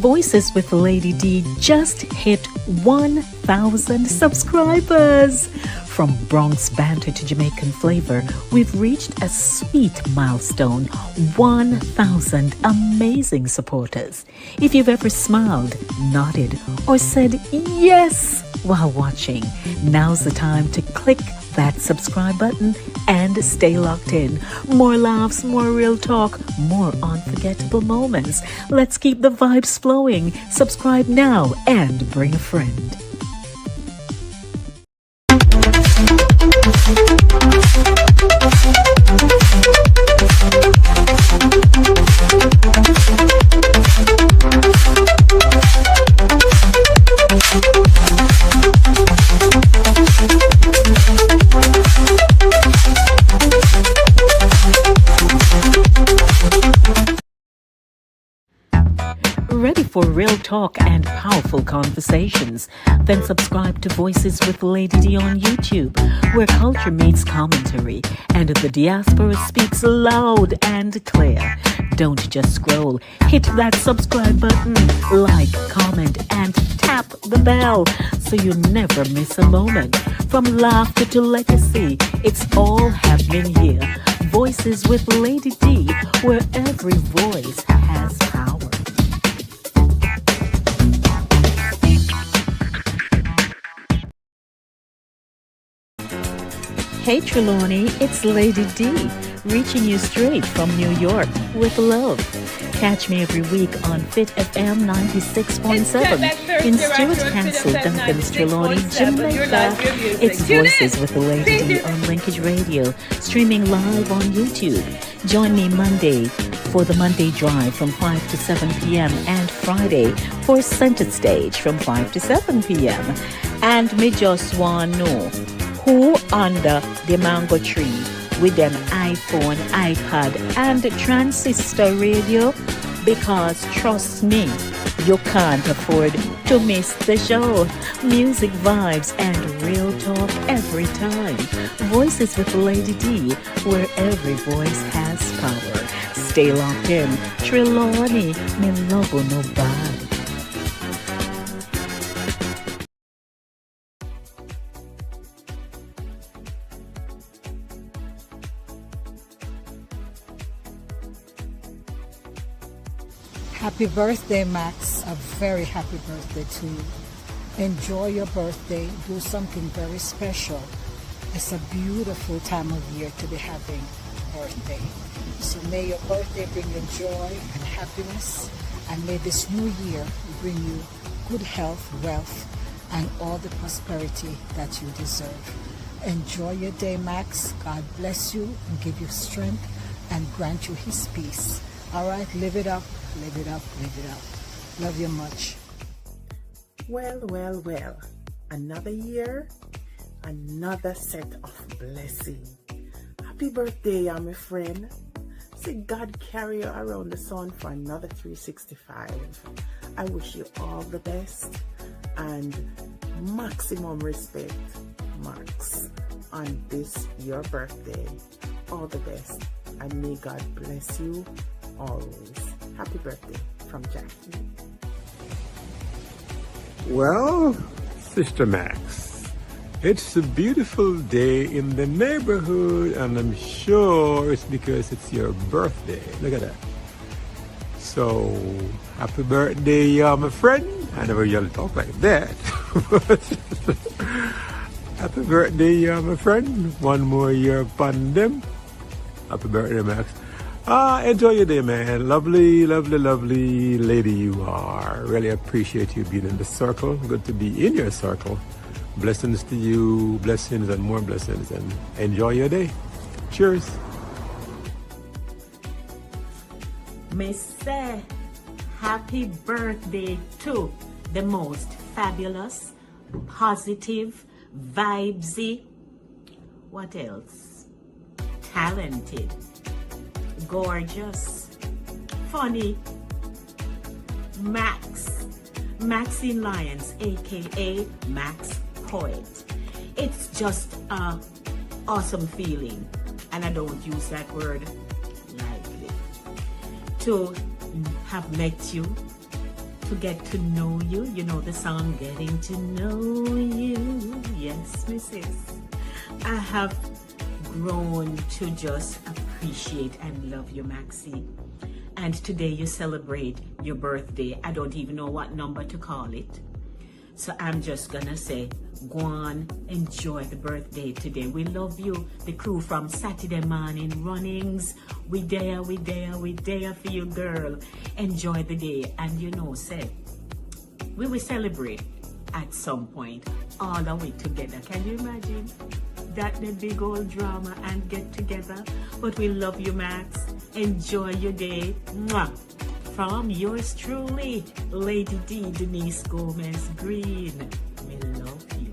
Voices with Lady D just hit 1,000 subscribers. From Bronx banter to Jamaican flavor, we've reached a sweet milestone, 1,000 amazing supporters. If you've ever smiled, nodded, or said yes while watching, now's the time to click that subscribe button and stay locked in. More laughs, more real talk, more unforgettable moments. Let's keep the vibes flowing. Subscribe now and bring a friend. Ready for real talk and powerful conversations? Then subscribe to Voices with Lady D on YouTube, where culture meets commentary and the diaspora speaks loud and clear. Don't just scroll. Hit that subscribe button, like, comment, and tap the bell so you never miss a moment. From laughter to legacy, it's all happening here. Voices with Lady D, where every voice has power. Hey Trelawney, it's Lady D, reaching you straight from New York with love. Catch me every week on Fit FM 96.7 in Stuart Castle, Duncan's Trelawney, Jamaica. It's Voices with the Lady D on Linkage Radio, streaming live on YouTube. Join me Monday for the Monday Drive from 5 to 7 p.m. and Friday for Center Stage from 5 to 7 p.m. And me just want to know who under the mango tree with them iPhone, iPad, and transistor radio? Because trust me, you can't afford to miss the show. Music, vibes, and real talk every time. Voices with Lady D, where every voice has power. Stay locked in. Trelawney, me love you no bad. Happy birthday, Max. A very happy birthday to you. Enjoy your birthday. Do something very special. It's a beautiful time of year to be having a birthday. So may your birthday bring you joy and happiness. And may this new year bring you good health, wealth, and all the prosperity that you deserve. Enjoy your day, Max. God bless you and give you strength and grant you his peace. All right, live it up. Live it up, live it up. Love you much. Well, well, well. Another year, another set of blessings. Happy birthday, my friend. Say God carry you around the sun for another 365. I wish you all the best and maximum respect, Max, on this, your birthday. All the best. And may God bless you always. Happy birthday from Jackie. Well, Sister Max, it's a beautiful day in the neighborhood, and I'm sure it's because it's your birthday. Look at that. So, happy birthday, my friend. I never yell talk like that. Happy birthday, my friend. One more year upon them. Happy birthday, Max. Enjoy your day, man. Lovely, lovely, lovely lady you are. Really appreciate you being in the circle. Good to be in your circle. Blessings to you, blessings and more blessings, and enjoy your day. Cheers. May say happy birthday to the most fabulous, positive, vibesy, what else? Talented, gorgeous, funny, Maxine Lyons, aka Max Poet. It's just a awesome feeling, and I don't use that word lightly, to have met you to get to know you. You know the song Getting to Know You. Yes, Mrs. I have grown to just appreciate and love you, Maxie. And today you celebrate your birthday. I don't even know what number to call it. So I'm just gonna say, go on, enjoy the birthday today. We love you, the crew from Satideh Mawnin Runnings. We there for you, girl. Enjoy the day. And you know, say, we will celebrate at some point, all of it together. Can you imagine? That the big old drama and get together. But we love you, Max. Enjoy your day. Mwah. From yours truly, Lady D, Denise Gomez Green. We love you.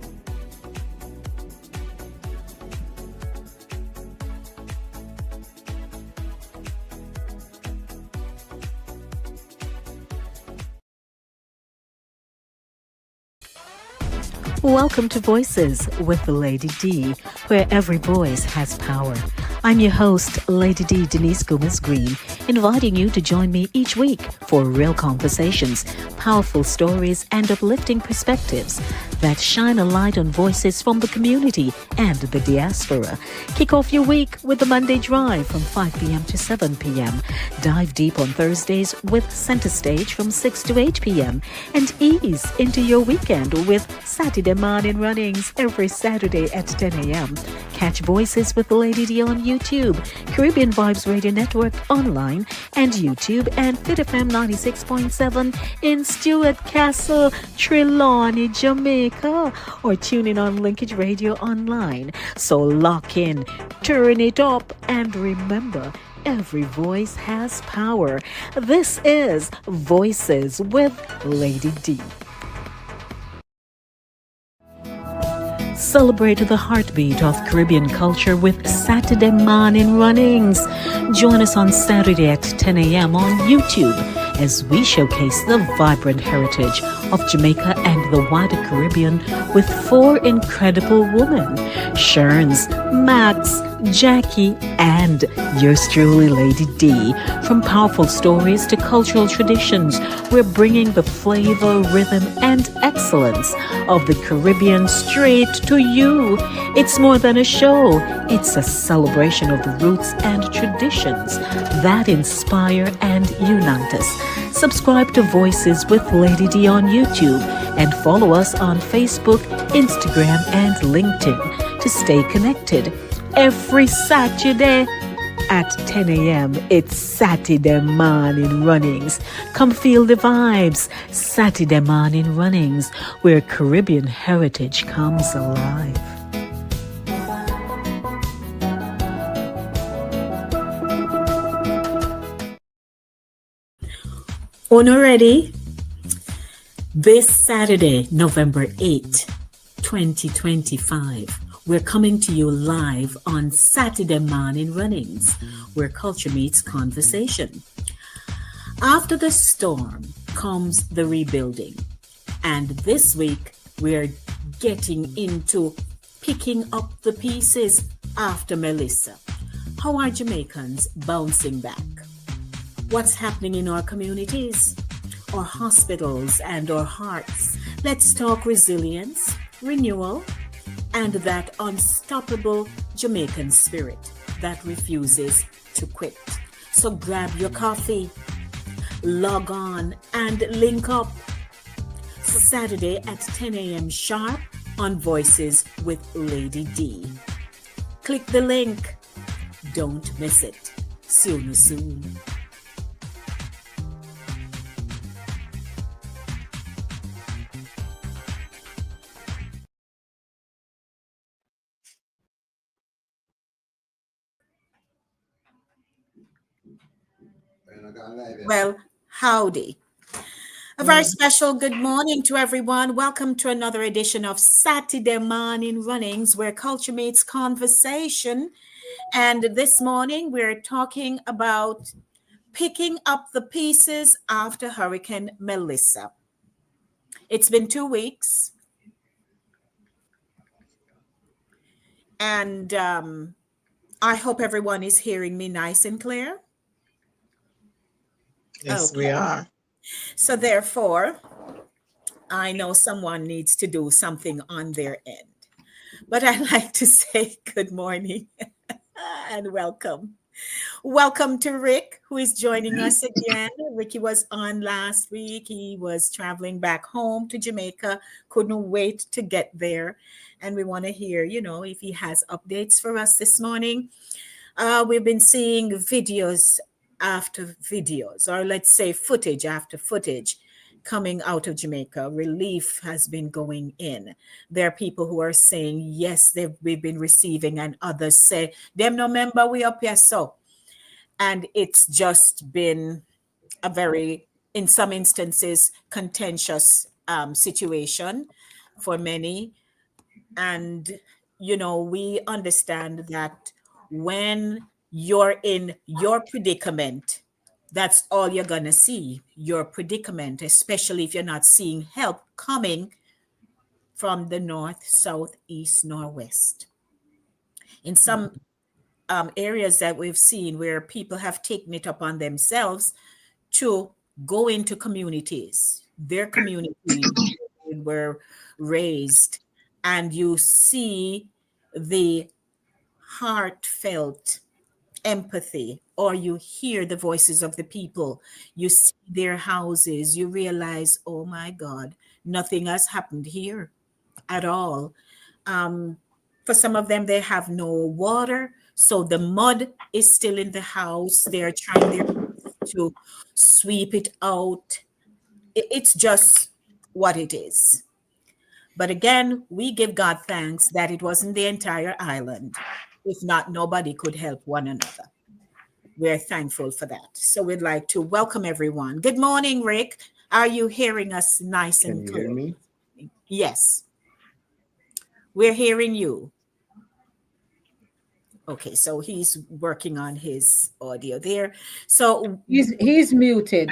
Welcome to Voices with Lady D, where every voice has power. I'm your host, Lady D Denise Gomez Green, inviting you to join me each week for real conversations, powerful stories, and uplifting perspectives that shine a light on voices from the community and the diaspora. Kick off your week with the Monday Drive from 5 p.m. to 7 p.m. Dive deep on Thursdays with Center Stage from 6 to 8 p.m. And ease into your weekend with Satideh Mawnin Runnings every Saturday at 10 a.m. Catch Voices with Lady D on YouTube, Caribbean Vibes Radio Network online, and YouTube, and Fit FM 96.7 in Stuart Castle, Trelawney, Jamaica, or tune in on Linkage Radio online. So lock in, turn it up, and remember, every voice has power. This is Voices with Lady D. Celebrate the heartbeat of Caribbean culture with Satideh Mawnin Runnings. Join us on Saturday at 10 a.m. on YouTube as we showcase the vibrant heritage of Jamaica and the wider Caribbean with 4 incredible women, Sherns, Max, Jackie, and yours truly, Lady D. From powerful stories to cultural traditions, we're bringing the flavor, rhythm, and excellence of the Caribbean straight to you. It's more than a show. It's a celebration of the roots and traditions that inspire and unite us. Subscribe to Voices with Lady D on YouTube and follow us on Facebook, Instagram, and LinkedIn to stay connected. Every Saturday at 10 a.m. it's Satideh Mawnin Runnings. Come feel the vibes. Satideh Mawnin Runnings, where Caribbean heritage comes alive. Already, this Saturday, November 8th, 2025, we're coming to you live on Satideh Mawnin Runnings, where culture meets conversation. After the storm comes the rebuilding. And this week, we're getting into picking up the pieces after Melissa. How are Jamaicans bouncing back? What's happening in our communities, our hospitals, and our hearts? Let's talk resilience, renewal, and that unstoppable Jamaican spirit that refuses to quit. So grab your coffee, log on, and link up Saturday at 10 a.m. sharp on Voices with Lady D. Click the link. Don't miss it. Soon. Well, howdy. A very special good morning to everyone. Welcome to another edition of Satideh Mawnin Runnings, where culture meets conversation. And this morning we're talking about picking up the pieces after Hurricane Melissa. It's been 2 weeks. And I hope everyone is hearing me nice and clear. Yes, we are. So therefore, I know someone needs to do something on their end. But I like to say good morning and welcome. Welcome to Rick, who is joining us again. Ricky was on last week. He was traveling back home to Jamaica, couldn't wait to get there. And we want to hear, if he has updates for us this morning. We've been seeing videos after videos, or let's say footage after footage coming out of Jamaica. Relief has been going in. There are people who are saying, yes, we've been receiving, and others say, them no member, we up here so. And it's just been a very, in some instances, contentious situation for many. And, we understand that when you're in your predicament, that's all you're going to see, your predicament, especially if you're not seeing help coming from the north, south, east, nor west. In some areas that we've seen where people have taken it upon themselves to go into communities, their community were raised, and you see the heartfelt empathy, or you hear the voices of the people, you see their houses, you realize, oh my God, nothing has happened here at all. Um, for some of them, they have no water, so the mud is still in the house. They're trying their best to sweep it out. It's just what it is. But again, we give God thanks that it wasn't the entire island. If not, nobody could help one another. We're thankful for that. So we'd like to welcome everyone. Good morning, Rick. Are you hearing us nice Can and you hear clear? me? Yes, we're hearing you. Okay, so he's working on his audio there. So, He's muted.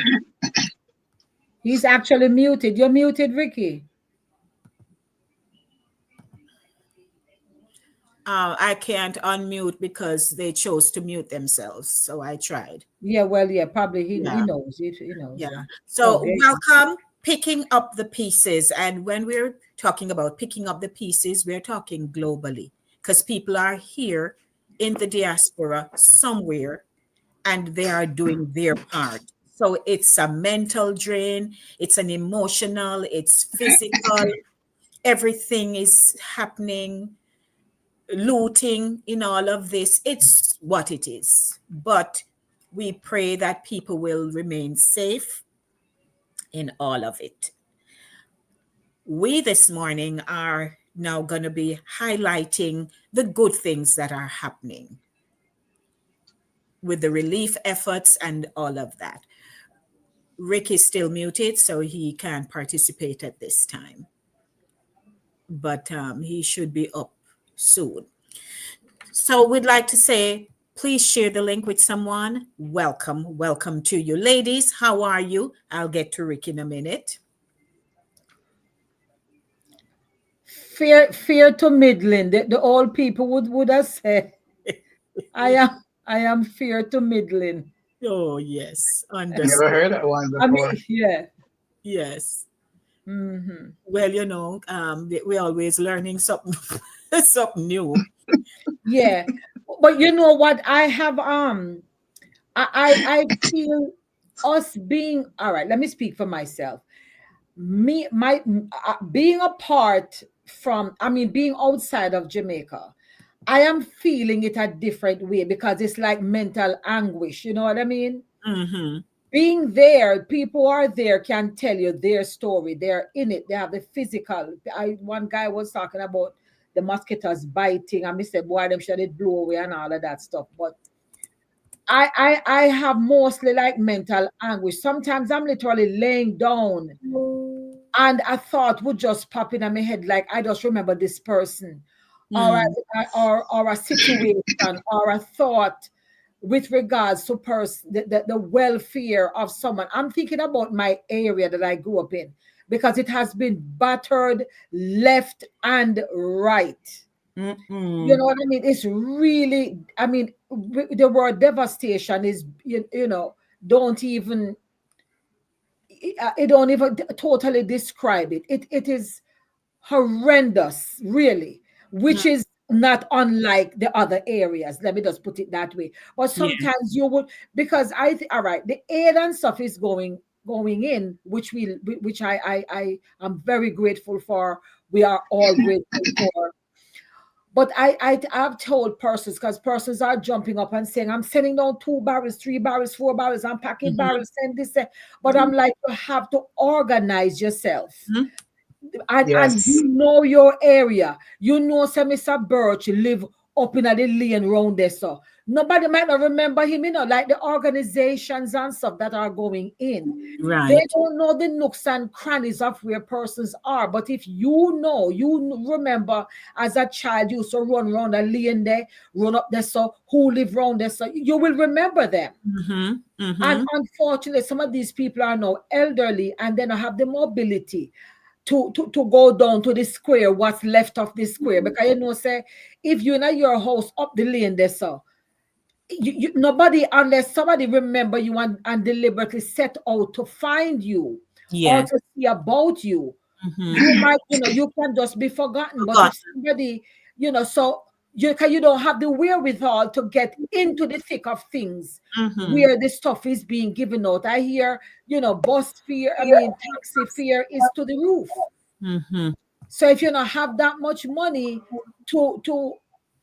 He's actually muted. You're muted, Ricky. I can't unmute because they chose to mute themselves. So I tried. Yeah, well, yeah, probably he Yeah. knows. He knows, Yeah. yeah. Oh, So, there you welcome, picking up the pieces. And when we're talking about picking up the pieces, we're talking globally because people are here in the diaspora somewhere and they are doing their part. So, it's a mental drain, it's an emotional, it's physical, everything is happening, looting in all of this. It's what it is. But we pray that people will remain safe in all of it. We this morning are now going to be highlighting the good things that are happening with the relief efforts and all of that. Rick is still muted, so he can't participate at this time, but he should be up soon. So we'd like to say, please share the link with someone. Welcome, welcome to you. Ladies, how are you? I'll get to Rick in a minute. fear to middling. The old people would have said, I am fear to middling. Oh, yes, I never understood. heard that one I mean, before. yeah. Yes. Hmm. Well, we're always learning something, something new. Yeah. But you know what? I have I feel us being all right. Let me speak for myself. Me my Being apart from, I mean, being outside of Jamaica, I am feeling it a different way because it's like mental anguish. You know what I mean? Hmm. Being there, people are there can tell you their story. They're in it. They have the physical. One guy was talking about the mosquitoes biting, and me said, "Boy, them should it blow away and all of that stuff." But I have mostly like mental anguish. Sometimes I'm literally laying down and a thought would just pop in my head, like I just remember this person, Mm. or a situation, or a thought with regards to the welfare of someone. I'm thinking about my area that I grew up in because it has been battered left and right. You Mm-mm. know what I mean? It's really, I mean, the word devastation is, don't even, it don't even totally describe it. It is horrendous, really, which is not unlike the other areas. Let me just put it that way. But Yeah. sometimes you would, because all right, the aid and stuff is going in, which I am very grateful for. We are all grateful for. But I've told persons, because persons are jumping up and saying, I'm sending down 2 barrels, 3 barrels, 4 barrels, I'm packing Mhm. barrels, send this. But I'm like, you have to organize yourself. Mhm. And Yes. you know your area. You know, say Mr. Birch live up in the lane round there. So nobody might not remember him, like the organizations and stuff that are going in. They Right. don't know the nooks and crannies of where persons are. But if you know, remember as a child, you used to run around the lane there, run up there, so who live around there, so you will remember them. Mhm. And Mhm. unfortunately, some of these people are now elderly and they don't have the mobility to go down to the square, what's left of the square. Because say, if you're in your house up the lane there, so nobody, unless somebody remember you and deliberately set out to find you or Yes. to see about you, Mhm. you might, you can just be forgotten. But if Forgot. somebody, so you don't have the wherewithal to get into the thick of things Mhm. where the stuff is being given out. I hear, bus fare, I mean, taxi fare is to the roof. Mhm. So if you don't have that much money to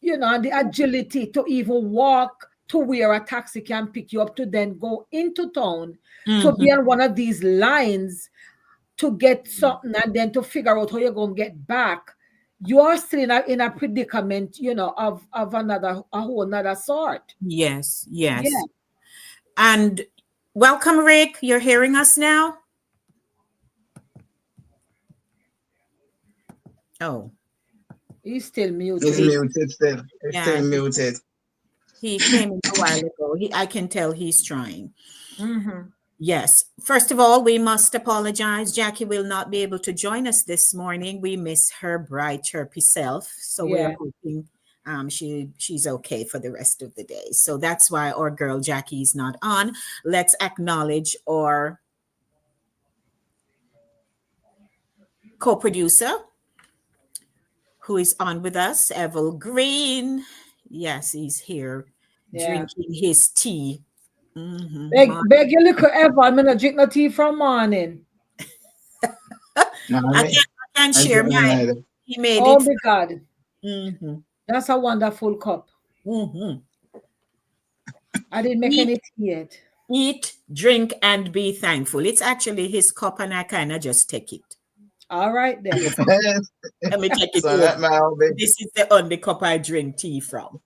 and the agility to even walk to where a taxi can pick you up to then go into town to Mhm. be on one of these lines to get something and then to figure out how you're going to get back, you are still in a predicament, of a whole another sort. Yes. Yeah, Yes. And welcome, Rick. You're hearing us now? Oh, he's still It's muted. he, muted still. It's yeah, still muted. he came in a while ago. I can tell he's trying. Mm-hmm. Yes. First of all, we must apologize. Jackie will not be able to join us this morning. We miss her bright, chirpy self. So we are Yeah. hoping she's okay for the rest of the day. So that's why our girl Jackie is not on. Let's acknowledge our co-producer who is on with us, Evel Green. Yes, he's here Yeah. drinking his tea. Mhm. Beg your little ever. I'm gonna drink no tea from morning. No, I mean, I can I share don't mine. know. He made Oh it. my God. Mhm. That's a wonderful cup. Mhm. I didn't make Eat, any tea yet. eat, drink, and be thankful. It's actually his cup, and I kind of just take it. All right then. Let me take it So over. that my hobby. This is the only cup I drink tea from.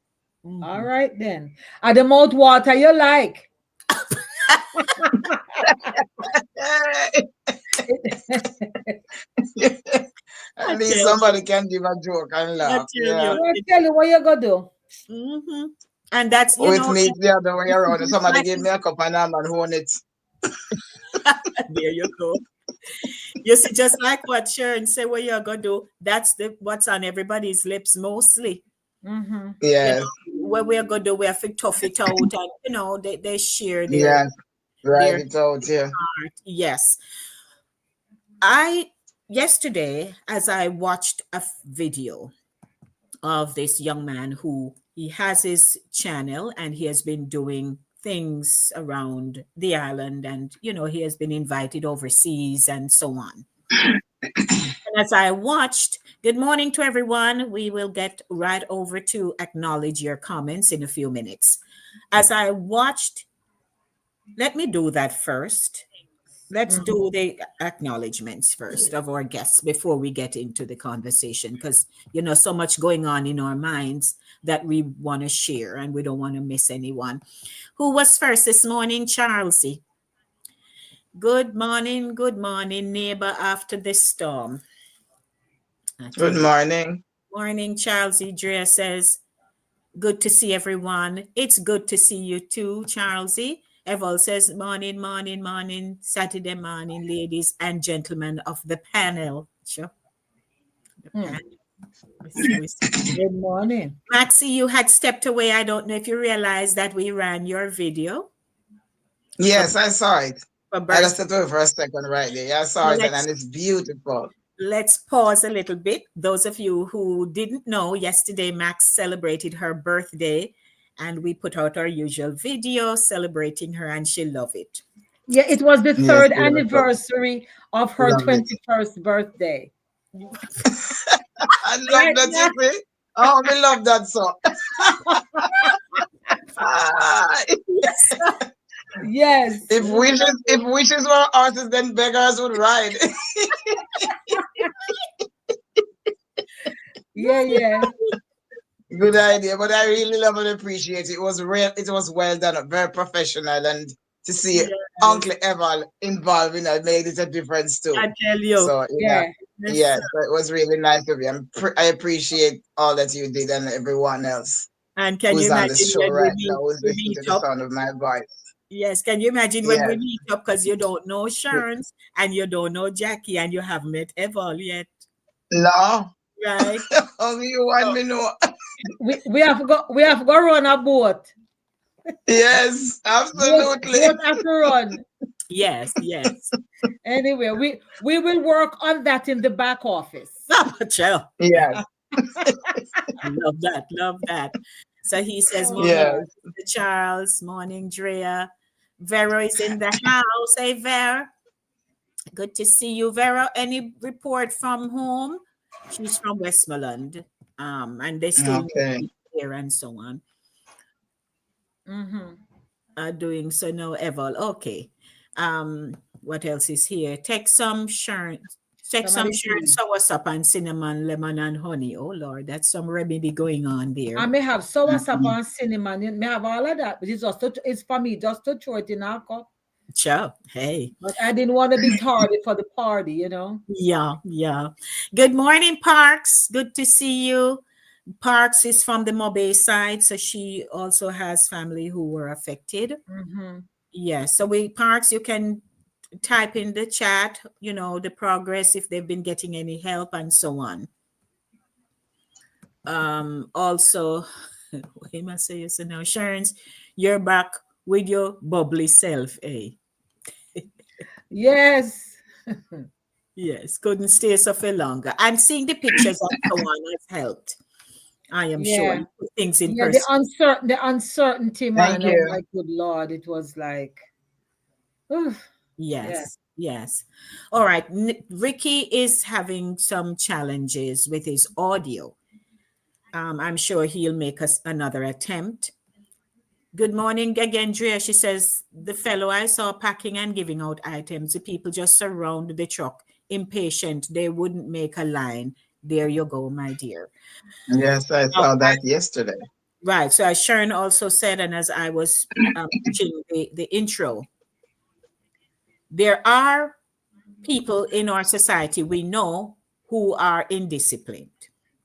All Mhm. right then. And the mouth water you like. At I least tell you, somebody can give a joke and I laugh. tell Yeah. you. I tell you what you gonna do. Mhm. And that's, With me, it's the other way around. If just somebody like give me a cup and I'm and own it. there you go. You see, just like what Sharon said, what you're gonna do, that's what's on everybody's lips mostly. Mm-hmm. You Yes. know, what we're gonna do, we have to tough it out, and they share their Yes. Write their it out here. heart. Yes. I Yesterday, as I watched a video of this young man who he has his channel and he has been doing things around the island, and he has been invited overseas and so on. And as I watched, good morning to everyone. We will get right over to acknowledge your comments in a few minutes. As I watched, let me do that first. Let's Mm-hmm. do the acknowledgments first of our guests before we get into the conversation, because so much going on in our minds that we want to share and we don't want to miss anyone. Who was first this morning? Charlesy. Good morning, neighbor after the storm. I tell Good you. morning. Morning, Charlesy. Drea says, good to see everyone. It's good to see you too, Charlesy. Eval says, morning, morning, morning, Saturday morning, ladies and gentlemen of the panel. Sure. The Mm. panel. We see. Good morning. Maxie, you had stepped away. I don't know if you realized that we ran your video. For, Yes, I saw it. for I birth. just said to it for a second right there. Yeah, I saw So it and it's beautiful. let's pause a little bit. Those of you who didn't know, yesterday Max celebrated her birthday, and we put out our usual video celebrating her, and she loved it. Yeah, it was the Yes, third beautiful. anniversary of her Love it. 21st birthday. I love Right, that, yeah. you see. Oh, we love that song. Ah, Yes. Yes. if wishes were horses, then beggars would ride. Yeah, yeah. Good idea, but I really love and appreciate it. It was real. It was well done, very professional, and to see Yes. Uncle Eval involved in it made it a difference too. I tell you. So Yeah. Yes. yes, so it was really nice of you. I appreciate all that you did and everyone else And can you who's on the imagine show when we right now, who's listening meet to the up? sound of my voice. Yes, can you imagine when we Yes, meet up, because you don't know Sharns and you don't know Jackie and you haven't met Eval yet, no, right? only you want me know. We have got run a boat. Yes, absolutely. Boat have to run. Yes, yes. Anyway, we will work on that in the back office. Chill. Yes, Love that. Love that. So he says, Oh morning, yes. God. Mr. Charles. Morning, Drea. Vero is in the house. Hey, Ver. Good to see you, Vera. Any report from home? She's from Westmoreland. And they still Okay. here and so on. Mm-hmm. Doing so no Eval. Okay. What else is here? Take some Somebody tea. soursop and cinnamon, lemon and honey. Oh Lord, that's some remedy going on I there. may have soursop Mhm. and cinnamon. It may have all of that, but it's for me just to throw it in our cup. Ciao. Hey. But I didn't want to be tardy for the party, you know. Yeah, yeah. Good morning, Parks. Good to see you. Parks is from the Mobe side, so she also has family who were affected. Mm-hmm. Yes. So Parks, you can type in the chat, the progress, if they've been getting any help and so on. Also, what must say so now, Sharon's, you're back with your bubbly self, eh? Yes. Yes, couldn't stay so for longer. And seeing the pictures and so on has helped. I am sure. Yeah. You put things in Yeah, the perspective. uncertainty, Thank man. Oh you. my good Lord. It was like, oof. Yeah. Yes, yes. All right. Ricky is having some challenges with his audio. I'm sure he'll make us another attempt. Good morning again, Drea. She says, the fellow I saw packing and giving out items, the people just surround the truck, impatient. They wouldn't make a line. There you go, my dear. Yes, I Now, saw that yesterday. right. So as Sharon also said, and as I was pitching the intro, there are people in our society we know who are indisciplined.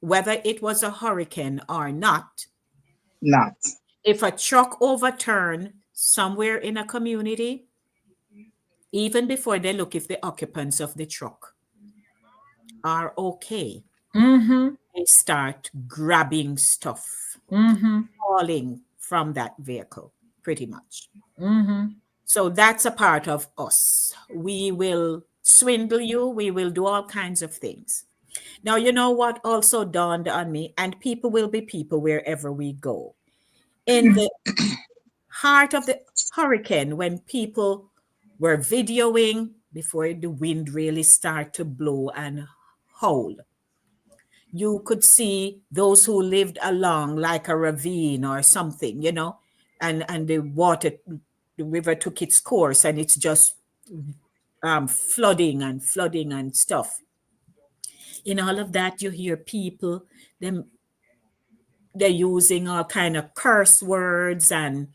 Whether it was a hurricane or not, Not. if a truck overturned somewhere in a community, even before they look if the occupants of the truck are okay, Mm-hmm. they start grabbing stuff, Mm-hmm. falling from that vehicle, pretty much. Mm-hmm. So that's a part of us. We will swindle you, we will do all kinds of things. Now, you know what also dawned on me, and people will be people wherever we go. In the heart of the hurricane, when people were videoing before the wind really started to blow and howl, you could see those who lived along like a ravine or something, and the river took its course and it's just flooding and stuff. In all of that, you hear people, they're using all kind of curse words, and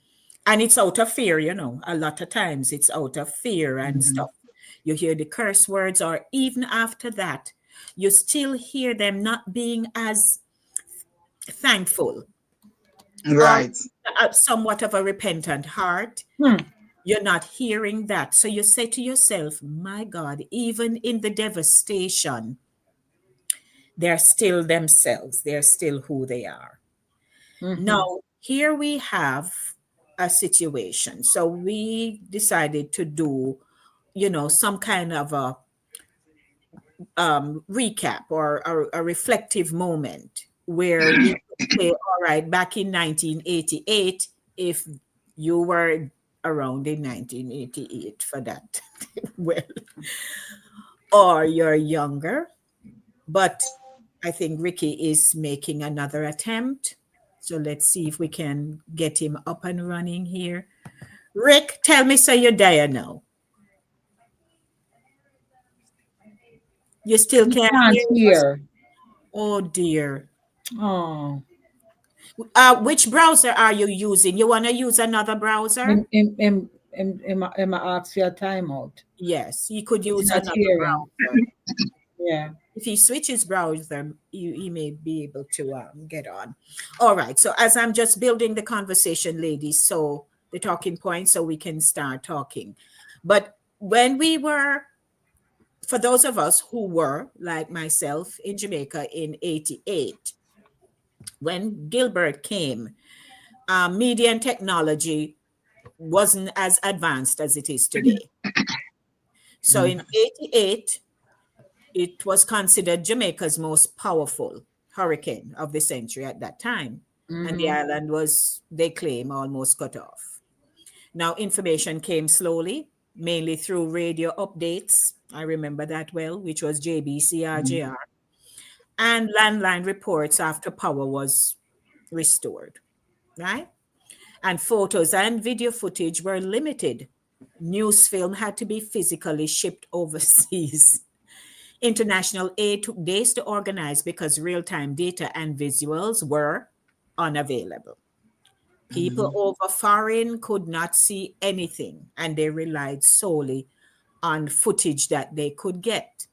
it's out of fear. A lot of times it's out of fear and Mhm. stuff. You hear the curse words, or even after that you still hear them not being as thankful or Right. somewhat of a repentant heart. Hmm. You're not hearing that, so you say to yourself, my God, even in the devastation, they're still themselves, they're still who they are. Mm-hmm. Now, here we have a situation. So we decided to do some kind of a recap or a reflective moment where we could say, all right, back in 1988, if you were around in 1988 for that, well, or you're younger. But I think Ricky is making another attempt. So let's see if we can get him up and running here. Rick, tell me, so you're there now. You still You can't can't hear us? hear. Oh dear. Oh, Which browser are you using? You want to use another browser? him ask for a timeout. Yes, he could He's use not another hearing. browser. Yeah. If he switches browser, he may be able to get on. All right. So as I'm just building the conversation, ladies, so the talking points, so we can start talking. But when we were, for those of us who were like myself in Jamaica in '88, when Gilbert came, media and technology wasn't as advanced as it is today. So in '88, it was considered Jamaica's most powerful hurricane of the century at that time. And the island was, they claim, almost cut off. Now, information came slowly, mainly through radio updates. I remember that well, which was JBCRJR, and landline reports after power was restored, right? And photos and video footage were limited. News film had to be physically shipped overseas. International aid took days to organize because real time data and visuals were unavailable. People over foreign could not see anything and they relied solely on footage that they could get.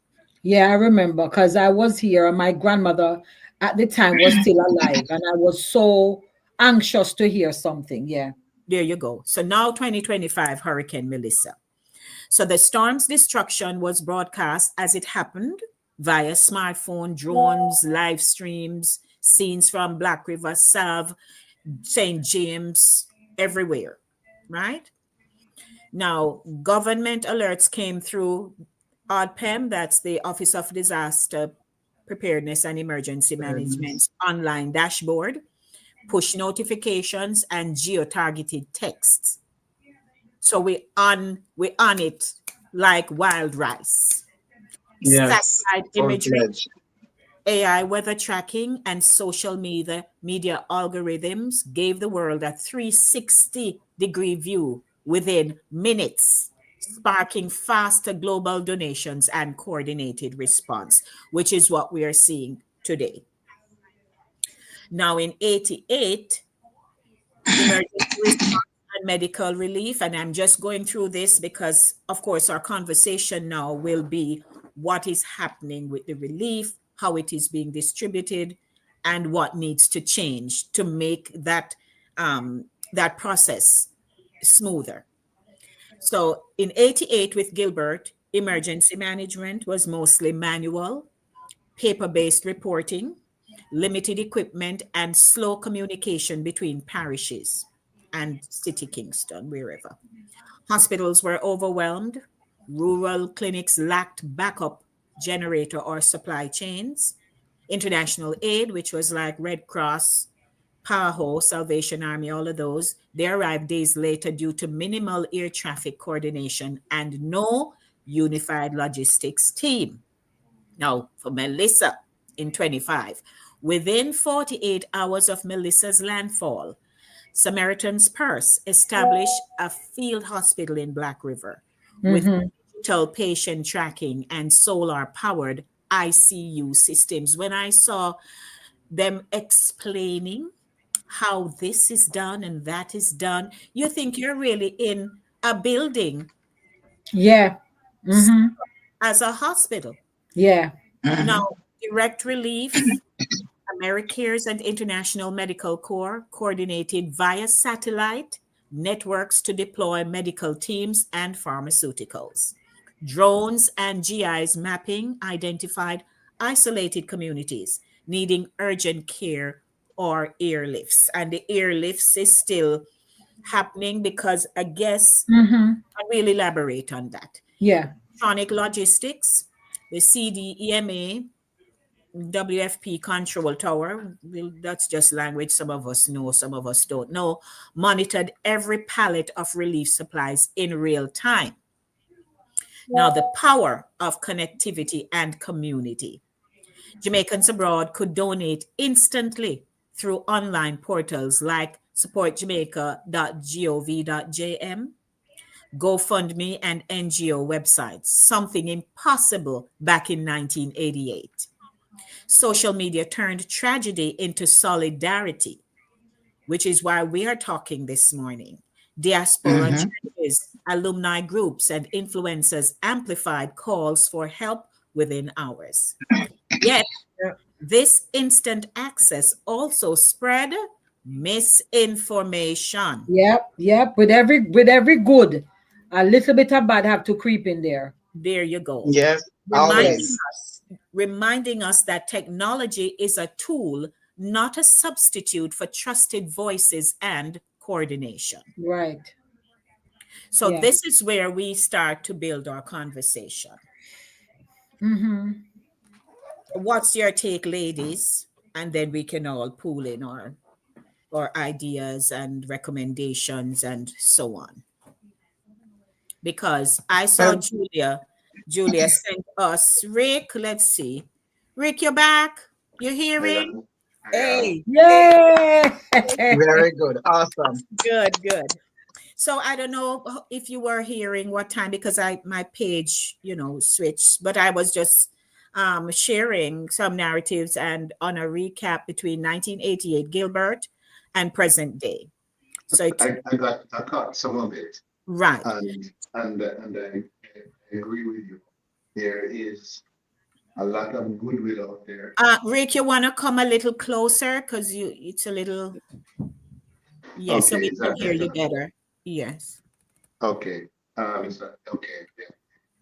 Yeah, I remember because I was here and my grandmother at the time was still alive, and I was so anxious to hear something. Yeah. There you go. So now 2025 Hurricane Melissa. So the storm's destruction was broadcast as it happened via smartphone, drones, live streams, scenes from Black River, Salve, St. James, everywhere, right? Now, government alerts came through ODPEM, that's the Office of Disaster Preparedness and Emergency Management's online dashboard, push notifications, and geo-targeted texts. So we on it like wild rice. Yes, Satellite full imagery, fledged. AI weather tracking, and social media algorithms gave the world a 360-degree view within minutes, sparking faster global donations and coordinated response, which is what we are seeing today. Now, in '88, emergency response and medical relief. And I'm just going through this because, of course, our conversation now will be what is happening with the relief, how it is being distributed, and what needs to change to make that process smoother. So in '88 with Gilbert, emergency management was mostly manual, paper-based reporting, limited equipment, and slow communication between parishes and City Kingston, wherever. Hospitals were overwhelmed. Rural clinics lacked backup generator or supply chains. International aid, which was like Red Cross, PAHO, Salvation Army, all of those, they arrived days later due to minimal air traffic coordination and no unified logistics team. Now, for Melissa in 25, within 48 hours of Melissa's landfall, Samaritan's Purse established a field hospital in Black River with digital patient tracking and solar powered ICU systems. When I saw them explaining how this is done and that is done, you think you're really in a building Yeah. as a hospital. Yeah. Now, direct relief, AmeriCares and International Medical Corps coordinated via satellite networks to deploy medical teams and pharmaceuticals. Drones and GIS mapping identified isolated communities needing urgent care or airlifts. And the airlifts is still happening because I guess I will elaborate on that. Yeah. Electronic logistics, the CDEMA, WFP control tower, well, that's just language some of us know, some of us don't know, monitored every pallet of relief supplies in real time. Now, the power of connectivity and community. Jamaicans abroad could donate instantly through online portals like supportjamaica.gov.jm, GoFundMe, and NGO websites, something impossible back in 1988. Social media turned tragedy into solidarity, which is why we are talking this morning. Diaspora Mm-hmm. churches, alumni groups, and influencers amplified calls for help within hours. Yet, this instant access also spread misinformation. Yep. Yep. With every good, a little bit of bad have to creep in there. There you go. Yes, Reminding always. reminding us that technology is a tool, not a substitute for trusted voices and coordination. Right. So, Yeah. this is where we start to build our conversation. Mm-hmm. What's your take, ladies? And then we can all pool in our ideas and recommendations and so on. Because I saw Well, Julia. Julia sent us Rick. Let's see. Rick, you're back. You're hearing? Hey, hey, Yay! very good. Awesome. good, good. So I don't know if you were hearing what time because I my page, switched, but I was just sharing some narratives and on a recap between 1988 Gilbert and present day. So it's I caught some of it, right. and I agree with you. There is a lot of goodwill out there. Rick, you want to come a little closer because it's a little, yes, so Okay, we is can that hear you better? better. Yes. Okay. Okay. Yeah.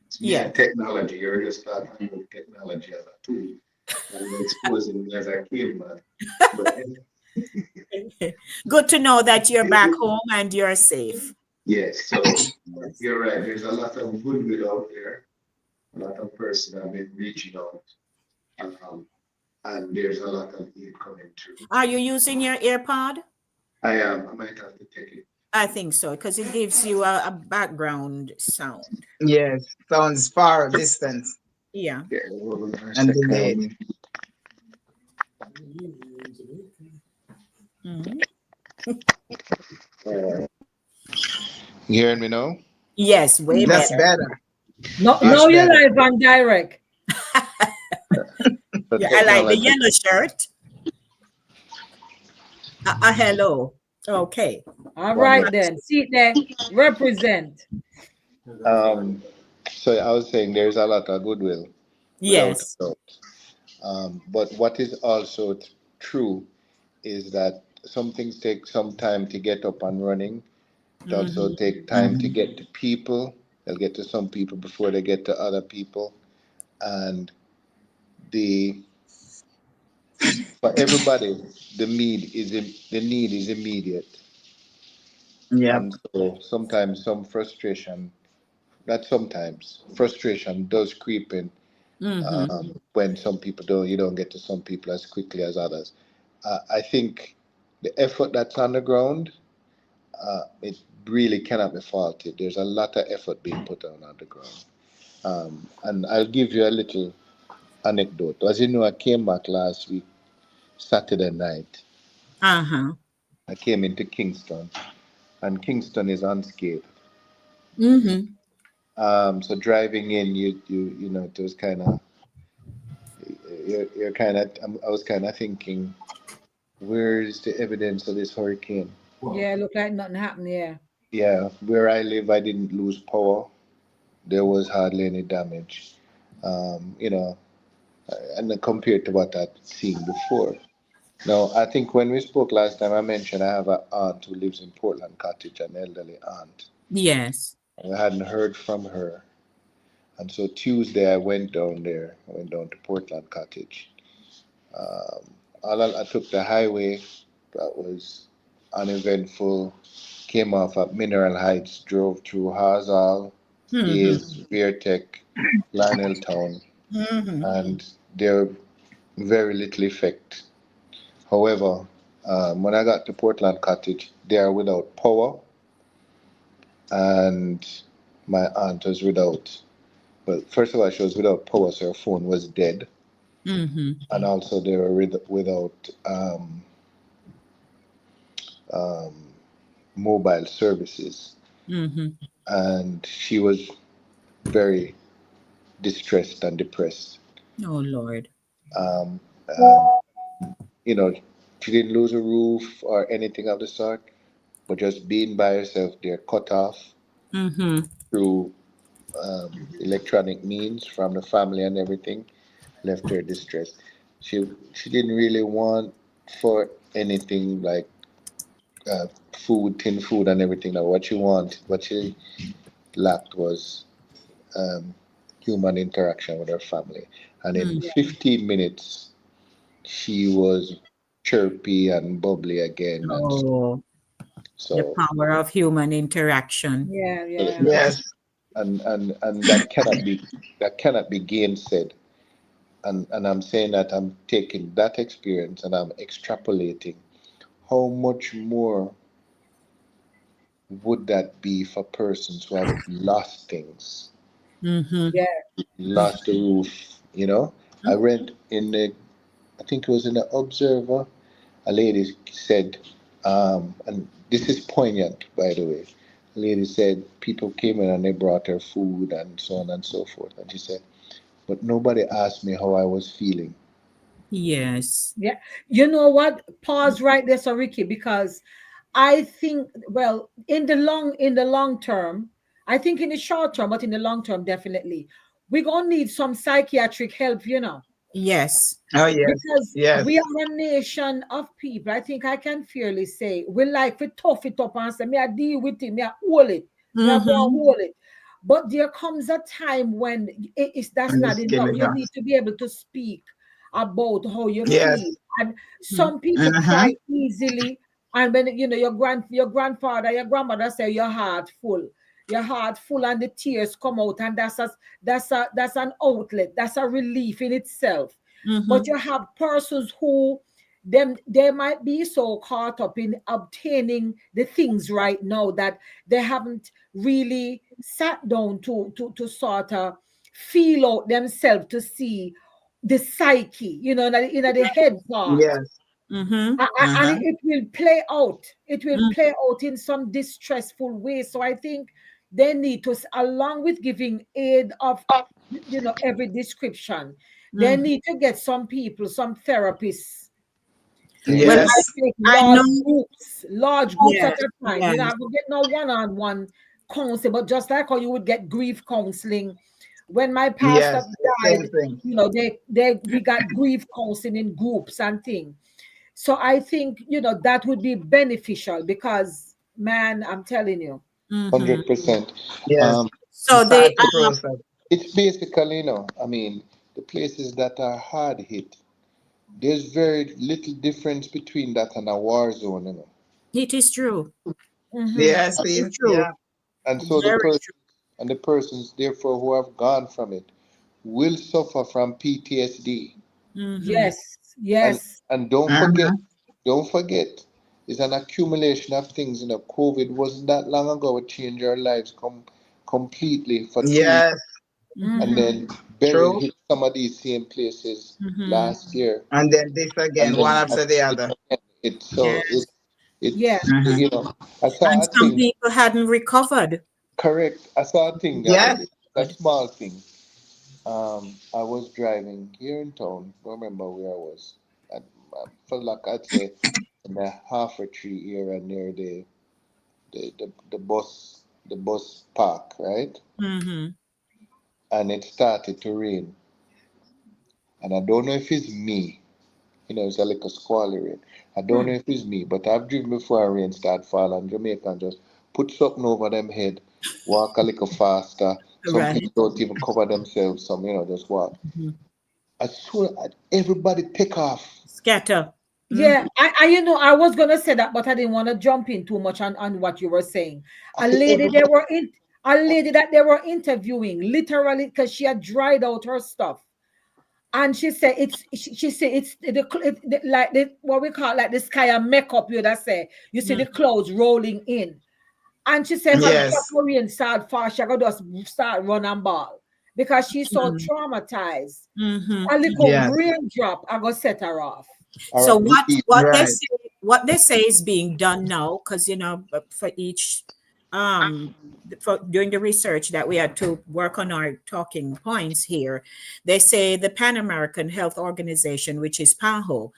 It's me Yeah. and technology. You're just talking about technology as a tool and exposing me as a caveman. But Good to know that you're back home and you're safe. yes, so you're right. There's a lot of goodwill out there. A lot of persons have been reaching out, um, and there's a lot of aid coming through. Are you using your earpod? I am. I might have to take it. I think so because it gives you a background sound. Yes, sounds far distance Yeah. Okay, hold on a and second. delayed. Mhm. You hearing me now? Yes, way That's better. better. No, Much no, you're better. live and direct. The Yeah, I like the technology. yellow shirt. Hello. Okay. All right Wonderful. then. See there. Represent. Um, so I was saying there's a lot of goodwill, without Yes. a doubt. But what is also true is that some things take some time to get up and running. It also Hmm. take time to Mhm. get to people. They'll get to some people before they get to other people. And the for everybody, the need is immediate. Yep. And so sometimes some frustration, not sometimes, frustration does creep in Hmm. when some people you don't get to some people as quickly as others. I think the effort that's on the ground, it really cannot be faulted. There's a lot of effort being put on the ground. And I'll give you a little anecdote. As you know, I came back last week, Saturday night. Uh-huh. I came into Kingston, and Kingston is unscathed. Hmm. So driving in, you know, it was kind of, you're kind of, I was kind of thinking, where is the evidence of this hurricane? Yeah, look like nothing happened. Yeah. Yeah, where I live, I didn't lose power. There was hardly any damage. You know, and then compared to what I'd seen before. Now, I think when we spoke last time, I mentioned I have an aunt who lives in Portland Cottage, an elderly aunt. Yes. I hadn't heard from her. And so Tuesday, I went down there. I went down to Portland Cottage. Um, I took the highway. That was uneventful. Came off at Mineral Heights, drove through Hazal, Mm-hmm. is Beartech, Lionel Town, Mm-hmm. and they're very little effect. However, when I got to Portland Cottage, they are without power, and my aunt was without. Well, first of all, she was without power, so her phone was dead, Mm-hmm. and also they were without um, mobile services, Mm-hmm. and she was very distressed and depressed. Oh Lord. Um, and, you know, she didn't lose a roof or anything of the sort, but just being by herself there, cut off Mm-hmm. through electronic means from the family and everything, left her distressed. She didn't really want for anything like food, tin food, and everything. Like what she lacked was um, human interaction with her family. And in Mm. 15 minutes, she was chirpy and bubbly again, and Oh, the so power of human interaction. Yeah, so yeah. Yes. and that cannot be gainsaid. And I'm saying that I'm taking that experience and I'm extrapolating how much more would that be for persons who have lost things, Mm-hmm. Yeah. lost the roof, you know? I read in the, I think it was in the Observer, a lady said, and this is poignant, by the way. A lady said people came in and they brought her food and so on and so forth. And she said, but nobody asked me how I was feeling. Yes. Yeah. You know what? Pause right there, so Ricky, because I think, well, in the long term, I think in the short term, but in the long term, definitely, we're gonna need some psychiatric help, Yes. Oh yes. because Yes. we are a nation of people. I think I can fairly say we like to tough it up and say, me I deal with it, me I hold it, me I go and Mm-hmm. hold it. But there comes a time when that's And the not skin enough. is You on. need to be able to speak about how you Yes. feel. And some people Mm-hmm. cry easily. And when your grandfather, your grandmother say your heart full, and the tears come out, and that's an outlet, that's a relief in itself. But Mm-hmm. you have persons who they might be so caught up in obtaining the things right now that they haven't really sat down to sort of feel out themselves to see the psyche, the head part. Yes. Mm-hmm. And Uh-huh. it will play out. It will Mm-hmm. play out in some distressful way. So I think they need to, along with giving aid of, every description, they Mm-hmm. need to get some people, some therapists, Well, who Yes. might Yes. take I know. large groups at Yes. a time. Yes. I would get no one-on-one counseling, but just like how you would get grief counseling. When my pastor Yes. The same died, thing. we got grief counseling in groups and things. So I think, that would be beneficial because, man, I'm telling you. Mm-hmm. 100%. Yes. Um, So they Start the process. it's basically, I mean, the places that are hard hit, there's very little difference between that and a war zone. it is true. Hmm. Yes, It see? is true. Yeah. And so Very true. the persons, therefore, who have gone from it will suffer from PTSD. Mm-hmm. Yes, And yes. and Uh-huh. don't forget, it's an accumulation of things. COVID wasn't that long ago. It changed our lives completely for 2 years, Yes. and Mm-hmm. Hmm. then Beryl True. hit some of these same places Mm-hmm. last year, And then this and again, one then after the other. it's so Yes. Yeah. Uh-huh. I And saw a some thing. people hadn't recovered. Correct. I saw a thing. Yes. A small thing. I was driving here in town. Don't remember where I was. I felt like I'd say in the half a tree area near the bus park, right? Mm-hmm. And it started to rain. And I don't know if it's me. It's a little squally rain. I don't know if it's me, but I've driven before rain start falling. Jamaican just put something over them head, walk a little faster. Some Right. people don't even cover themselves. Some, just walk. Mhm. As soon as everybody take off. Scatter. Mm. Yeah, I was gonna say that, but I didn't want to jump in too much on what you were saying. I A said lady, they everybody. were in A lady that they were interviewing, literally, because she had dried out her stuff. And she said she said it's like what we call like the sky of makeup, you that say. You see the clouds rolling in. And she said her Yes. drop rain start fast. She got just start run and ball because she's so traumatized. A little Yes. raindrop, I go set her off. All So right, Nikki. Right. what they say is being done now, because for each um for during the research that we had to work on our talking points here, they say the Pan American Health Organization, which is PAHO,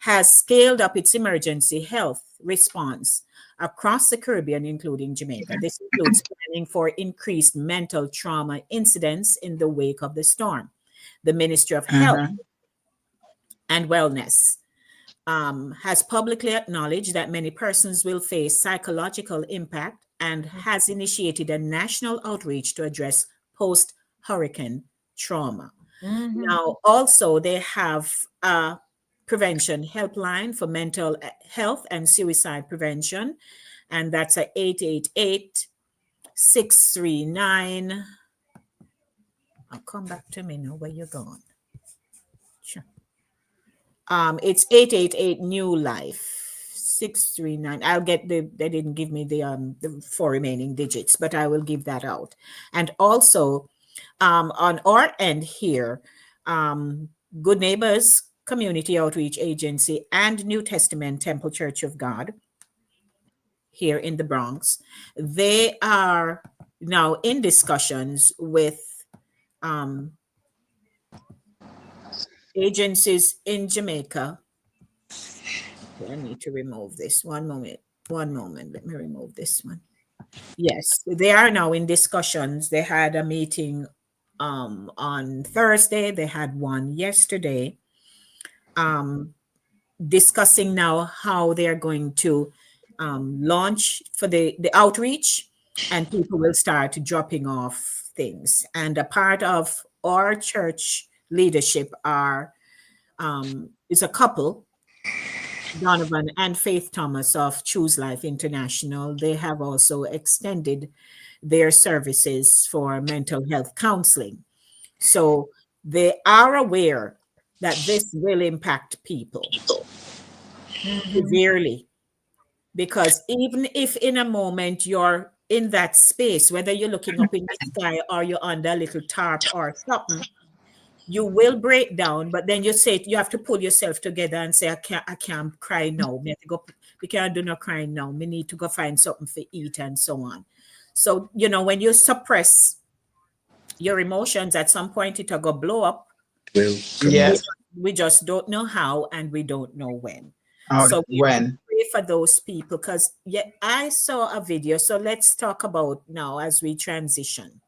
has scaled up its emergency health response across the Caribbean, including Jamaica. This includes planning for increased mental trauma incidents in the wake of the storm. The Ministry of Health and Wellness has publicly acknowledged that many persons will face psychological impact and has initiated a national outreach to address post hurricane trauma. Now, also, they have a prevention helpline for mental health and suicide prevention, and that's a 888-639. I'll come back to me now where you're going. Sure. It's 888 New Life 639. I'll get they didn't give me the four remaining digits, but I will give that out. And also on our end here, Good Neighbors Community Outreach Agency and New Testament Temple Church of God here in the Bronx, they are now in discussions with agencies in Jamaica. I need to remove this. One moment. One moment. Let me remove this one. Yes, they are now in discussions. They had a meeting on Thursday. They had one yesterday. Discussing now how they are going to launch for the outreach, and people will start dropping off things. And a part of our church leadership is a couple, Donovan and Faith Thomas of Choose Life International. They have also extended their services for mental health counseling. So they are aware that this will impact people severely, because even if in a moment you're in that space, whether you're looking up in the sky or you're under a little tarp or something, you will break down, but then you have to pull yourself together and say, I can't cry now. Me have to go, we can't do no crying now. We need to go find something to eat and so on. So, when you suppress your emotions, at some point it'll go blow up. Yes. We just don't know how, and we don't know when. How, So we when? pray for those people, because I saw a video. So let's talk about now as we transition.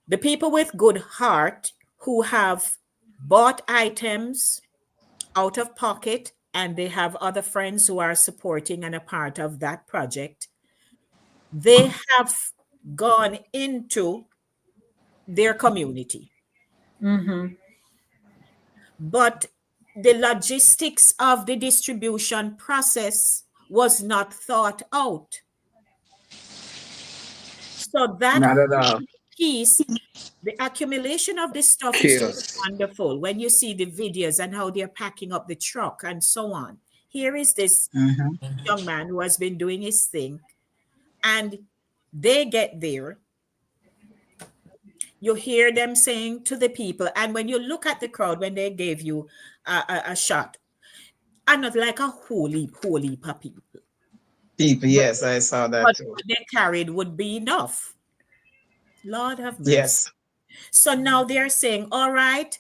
The people with good heart who have bought items out of pocket, and they have other friends who are supporting and a part of that project, they have gone into their community. But the logistics of the distribution process was not thought out. So that Not at all. piece, the accumulation of this stuff is just wonderful. When you see the videos and how they're packing up the truck and so on. Here is this young man who has been doing his thing, and they get there. You hear them saying to the people, and when you look at the crowd, when they gave you a shot, and not like a holy people. People, yes, I saw that But too. what they carried would be enough. Lord have mercy. Yes. So now they're saying, all right,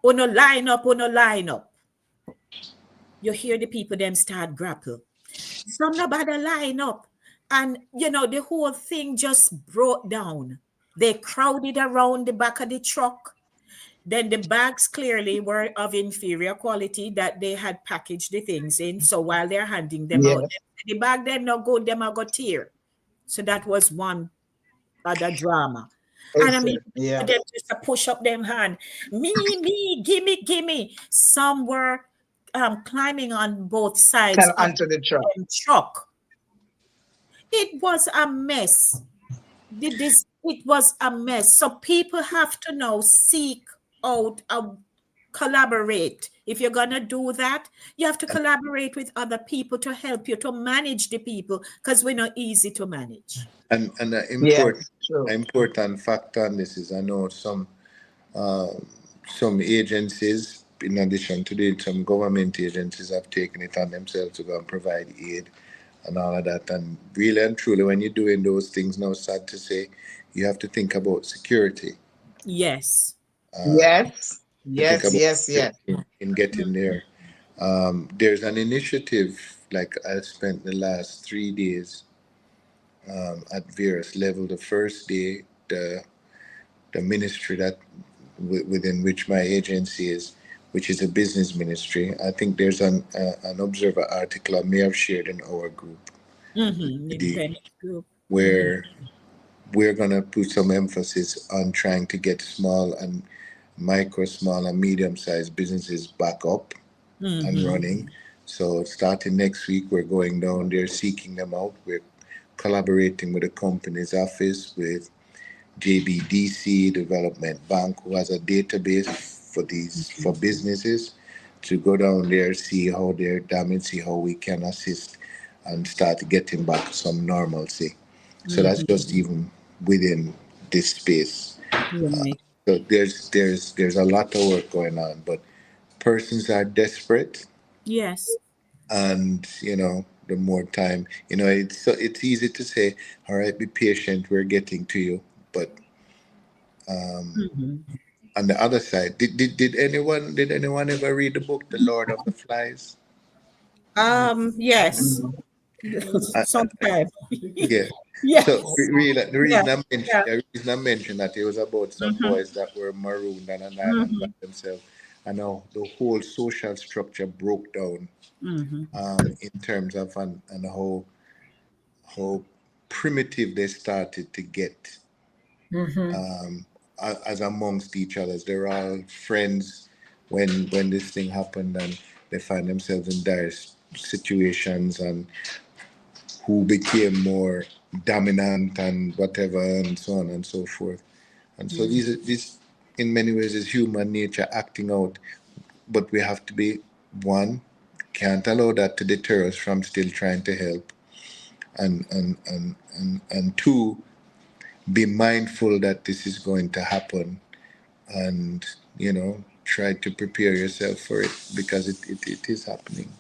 uno line up. You hear the people them start grapple. Some nobody line up. And the whole thing just broke down. They crowded around the back of the truck. Then the bags clearly were of inferior quality that they had packaged the things in. So while they're handing them out, the bag them not good, them are got tear. So that was one other drama. And I mean, them just to push up them hand. Me, gimme. Some were climbing on both sides of onto the truck. the truck. It was a mess. It was a mess. So people have to now seek out collaborate. If you're gonna do that, you have to collaborate with other people to help you to manage the people because we're not easy to manage. And the Yes, true. important factor on this is I know some agencies, in addition to some government agencies, have taken it on themselves to go and provide aid and all of that. And really and truly, when you're doing those things, now sad to say, you have to think about security. Yes. Yes, You think yes, about yes, yes. in getting there. There's an initiative, like I spent the last 3 days at various levels. The first day, the ministry that within which my agency is, which is a business ministry. I think there's an Observer article I may have shared in our group, Mm-hmm. the, Independent group. Mm-hmm. where we're gonna put some emphasis on trying to get small and medium sized businesses back up and Mm-hmm. running. So starting next week, we're going down there seeking them out. We're collaborating with the company's office, with JBDC Development Bank, who has a database for businesses, to go down there, see how they're damaged, see how we can assist, and start getting back some normalcy. So that's Mm-hmm. just even within this space. Right. So there's a lot of work going on, but persons are desperate, Yes. and the more time, it's easy to say, all right, be patient, we're getting to you, but Mm-hmm. on the other side, did anyone ever read the book The Lord of the Flies? Yes. I, Sometimes. yeah. So Yes. really, the Yeah. reason I mentioned Yeah. the reason I mentioned that, it was about some Mm-hmm. boys that were marooned on an island by Mm-hmm. themselves, and now the whole social structure broke down, Mm-hmm. in terms of and how primitive they started to get, Mm-hmm. as amongst each others. They're all friends when this thing happened, and they find themselves in dire situations, and who became more dominant and whatever, and so on and so forth. And so these in many ways is human nature acting out, but we have to be, one, can't allow that to deter us from still trying to help, and two, be mindful that this is going to happen, and try to prepare yourself for it, because it is happening.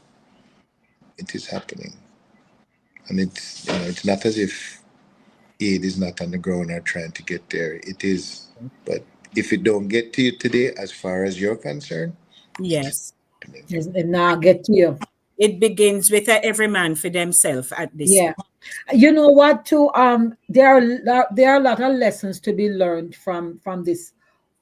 It is happening. And it's not as if aid is not on the ground or trying to get there. It is. But if it don't get to you today, as far as you're concerned, it's Yes. happening. And now get to you. It begins with every man for themselves at this Yeah. point. You know what? Too. There are a lot of lessons to be learned from this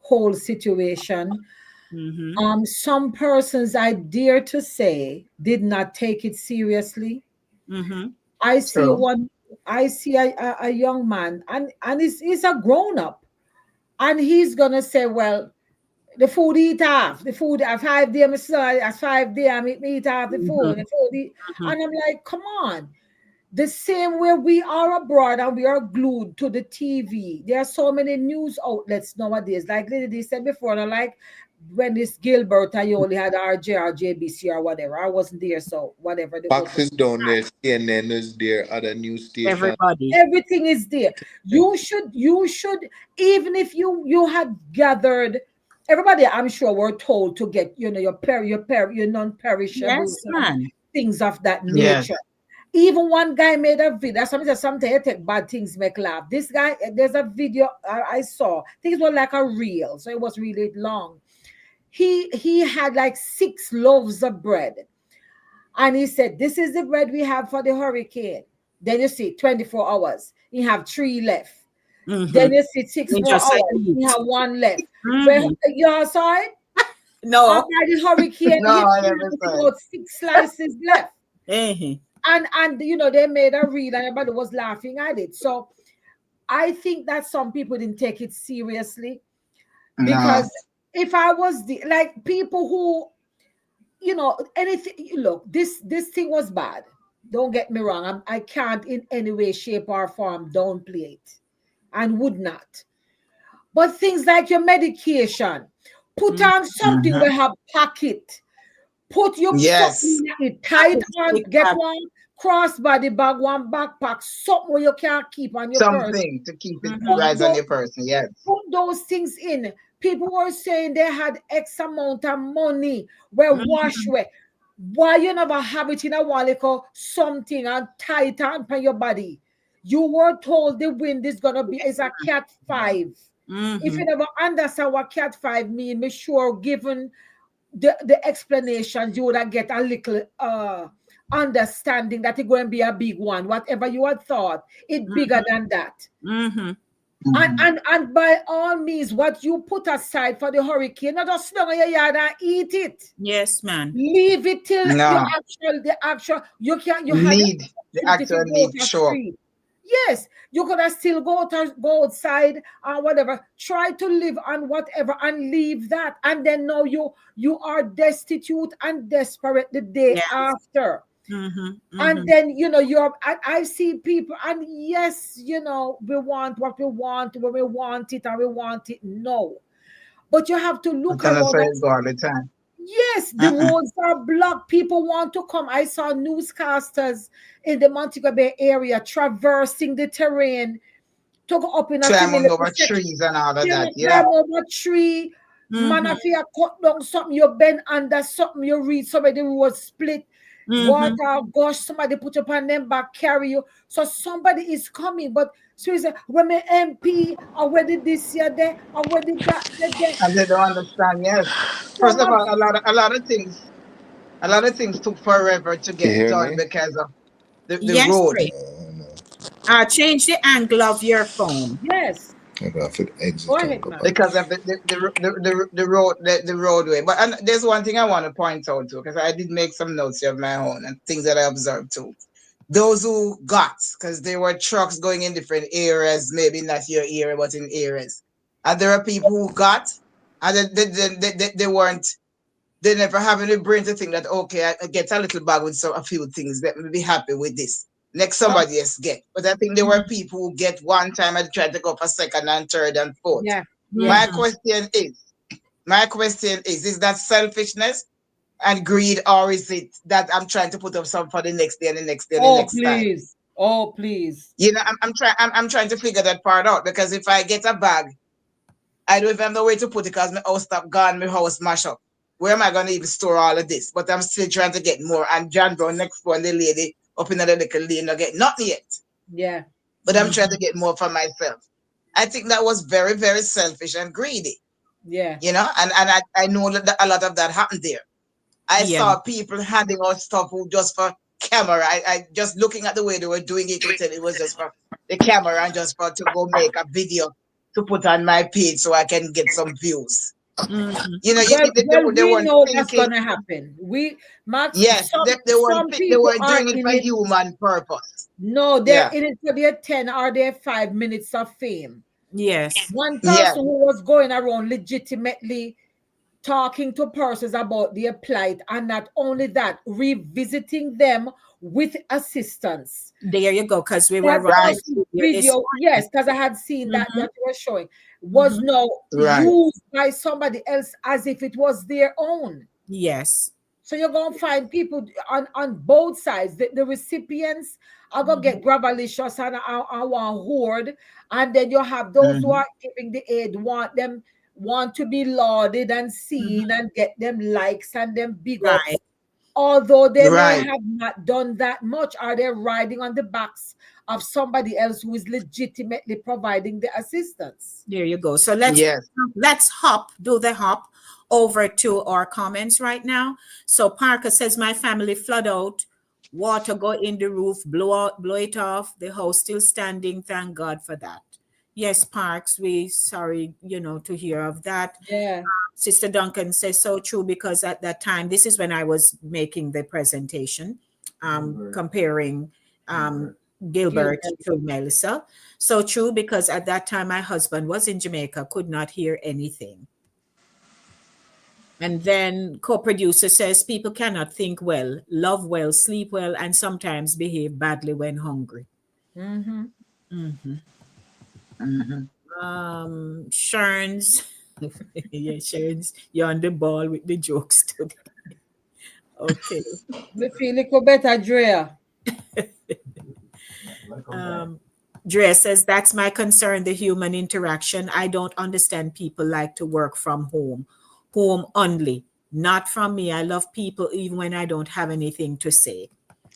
whole situation. Mm-hmm. Some persons, I dare to say, did not take it seriously. Mm-hmm. I see True. one. I see a young man, and he's a grown up, and he's gonna say, "Well, the food eat off. The food at 5 day, my son, at 5 day, I me eat off the food. The food eat." And I'm like, come on. The same way we are abroad and we are glued to the TV. There are so many news outlets nowadays. Like Lady said before, and like when this Gilbert, I only had RJ or JBC or whatever. I wasn't there, so whatever they go Fox to. is down there, CNN is there, other news stations. Everybody. Everything is there. You should, even if you had gathered everybody, I'm sure were told to get, your non-perishables Yes, and man. things of that Yes. nature. Even one guy made a video. Somebody said something, you take bad things make laugh. This guy, there's a video I saw. I think it was like a reel, so it was really long. He had like 6 loaves of bread, and he said, "This is the bread we have for the hurricane." Then you see 24 hours, you have 3 left. Mm-hmm. Then you see six And more just like hours, you eat. have 1 left. When Mm-hmm. you all saw it, No. after the hurricane No, hit, I he never had saw it. about 6 slices left. Eh. And they made a reel and everybody was laughing at it. So I think that some people didn't take it seriously, No. because if I was like people who, anything, look, this thing was bad. Don't get me wrong. I can't in any way, shape, or form downplay it. and would not. But things like your medication, put on something Mhm. we have pocket. Put your something Yes, in it tight on, Stick get bag. one crossbody bag, one backpack, something where you can keep on your purse. something to keep it Mhm. Put right on those, your person. Yes. put those things in. People were saying they had X amount of money where wash Mhm. where. Why you never have it in a wallet or something and tight on your body? You were told the wind is gonna be is a cat 5. If you Mhm. never understand what cat 5 mean, make sure given the explanations you would have get a little understanding that it's going to be a big one. Whatever you had thought, it bigger than that. Mhm. And, Mhm. and and by all means, what you put aside for the hurricane, not just slung in your yard and eat it. Yes, man. Leave it till your No, the actual you had the need the opportunity to actual go need to show up. street. Yes, you could have still go outside or whatever. Try to live on whatever and leave that. And then now you are destitute and desperate the day Yes. after. Mhm. And Mhm. then I see people, and yes, we want what we want when we want it and we want it now. But you have to I'm look gonna around say and it go all the time. yes, the Uh-uh. roads are blocked. People want to come. I saw newscasters in the Montego Bay area traversing the terrain to go up in a similar Climbing over section. trees and all of You that. know, Yeah. climb over tree. Man, Mhm. if you cut down something, you bend under something, you read somebody the road split, Mhm. water gush, somebody put up on them back, carry you. So somebody is coming. But so you say, when my MP, or where did this year there, or where did that there? And they don't understand. Yes. First Some of of all, a lot of things took forever to You get hear done me? because of the Yes, road. Pray. Change the angle of your phone. yes. I got to Go exit and ahead, go man. back. Because of the road the roadway. But and there's one thing I want to point out too, because I did make some notes here of my own and things that I observed too. Those who got, because there were trucks going in different areas, maybe not your area, but in areas. And there are people who got, and they weren't, they never have any brain to think that, okay, I get a little bag with a few things, let me be happy with this. Next, Oh, somebody else get. But I think there were Mhm. people who get one time and try to go for second and third and fourth. yeah, yeah. My Mhm. question is, is that selfishness and greed, or is it that I'm trying to put up some for the next day and the next day and the Oh, next time? please. Oh, please. You know, I'm trying to figure that part out because if I get a bag, I don't even have no way to put it because my house stop gone, my house mash up. Where am I gonna even store all of this? But I'm still trying to get more. And John Brown next one, the lady up in the little lane, not get nothing yet. Yeah, But I'm trying to Mhm. get more for myself. I think that was very, very selfish and greedy. yeah. And I know that a lot of that happened there. I Yeah. saw people handing out stuff who just for camera. I just looking at the way they were doing it, could tell it was just for the camera and just for to go make a video to put on my page so I can get some views. Mhm. You know, Well, they we weren't know what's thinking. gonna happen. Max, Yes, some they people weren't are doing it in for it. human purpose. No, they're Yeah. in it for their 10 or their 5 minutes of fame. Yes. One Yes. person who was going around legitimately talking to persons about their plight, and not only that, revisiting them with assistance. There you go. Because we were That running Right. the person video this video, yes, morning. because I had seen that Mhm. you were showing, was Mhm. now Right. used by somebody else as if it was their own. Yes. So you're gonna find people on both sides. The recipients are gonna Mhm. get gravelicious and want hoard, and then you have those who Hmm. are giving the aid want to be lauded and Mhm. seen and get them likes and them big Right. ups, although they may Right. have not done that much. Are they riding on the backs of somebody else who is legitimately providing the assistance? There you go. So Yes. do the hop over to our comments right now. So Parker says, my family flood out, water go in the roof, blow it off. The house still standing. Thank God for that. Yes, Parks, we sorry, to hear of that. Yeah, Sister Duncan says so true because at that time, this is when I was making the presentation, comparing Gilbert Gilbert. to Melissa. So true because at that time my husband was in Jamaica, could not hear anything. And then co-producer says people cannot think well, love well, sleep well, and sometimes behave badly when hungry. Mm-hmm. Mhm. Mhm. Sherns. Yeah, Sherns, you're on the ball with the jokes today. Okay. Me feel it go better, Drea. Um, Drea says, that's my concern, the human interaction. I don't understand people like to work from home, home only. Not from me. I love people even when I don't have anything to say.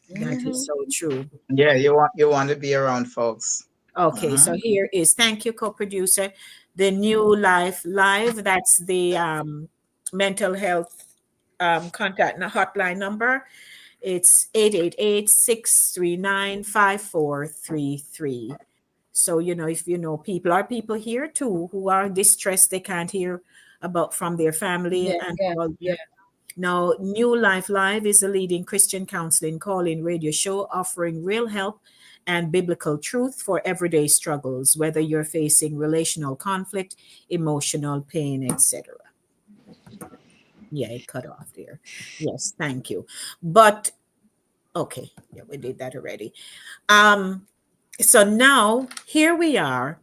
That is so true. Yeah, you want to be around folks. Okay, so Mhm. here is, thank you, co-producer, the New Life Live. That's the mental health contact hotline number. It's 888-639-5433. So, if people are people here too who are distressed, they can't hear about from their family Yeah, and yeah, all. yeah. Now, New Life Live is a leading Christian counseling call-in radio show offering real help and biblical truth for everyday struggles, whether you're facing relational conflict, emotional pain, etc. Yeah, it cut off there. Yes, thank you. But okay, yeah, we did that already. Um, so now here we are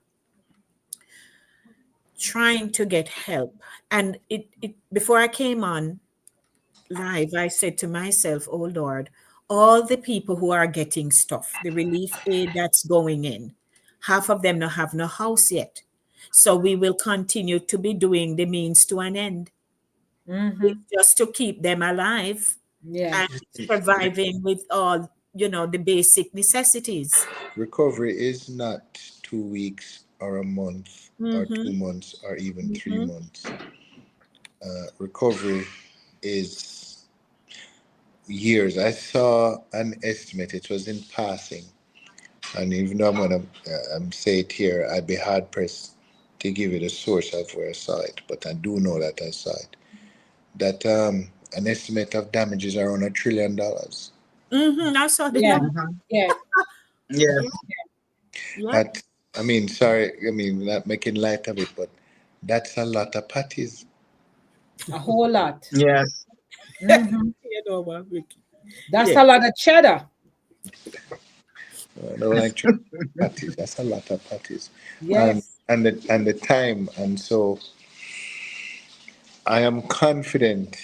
trying to get help. And it before I came on live, I said to myself, oh Lord, all the people who are getting stuff, the relief aid that's going in, half of them don't have no house yet. So we will continue to be doing the means to an end. It's just to keep them alive Yeah. and surviving with all, the basic necessities. Recovery is not 2 weeks or a month or Mm-hmm. 2 months or even three Mm-hmm. months. Recovery is years. I saw an estimate, it was in passing, and even though I'm going to say it here, I'd be hard pressed to give you the source of where I saw it, but I do know that I saw it. That an estimate of damages around $1 trillion. Mm-hmm. I saw the Yeah. number. Mhm. Yeah. Yeah. Yes. Yeah. That, I mean, sorry, I mean, not making light of it, but that's a lot of parties. A whole lot. Yes. You know what, Vicky? That's Yeah. a lot of cheddar. I don't like parties. That's a lot of parties, and Yes. and the time, and so I am confident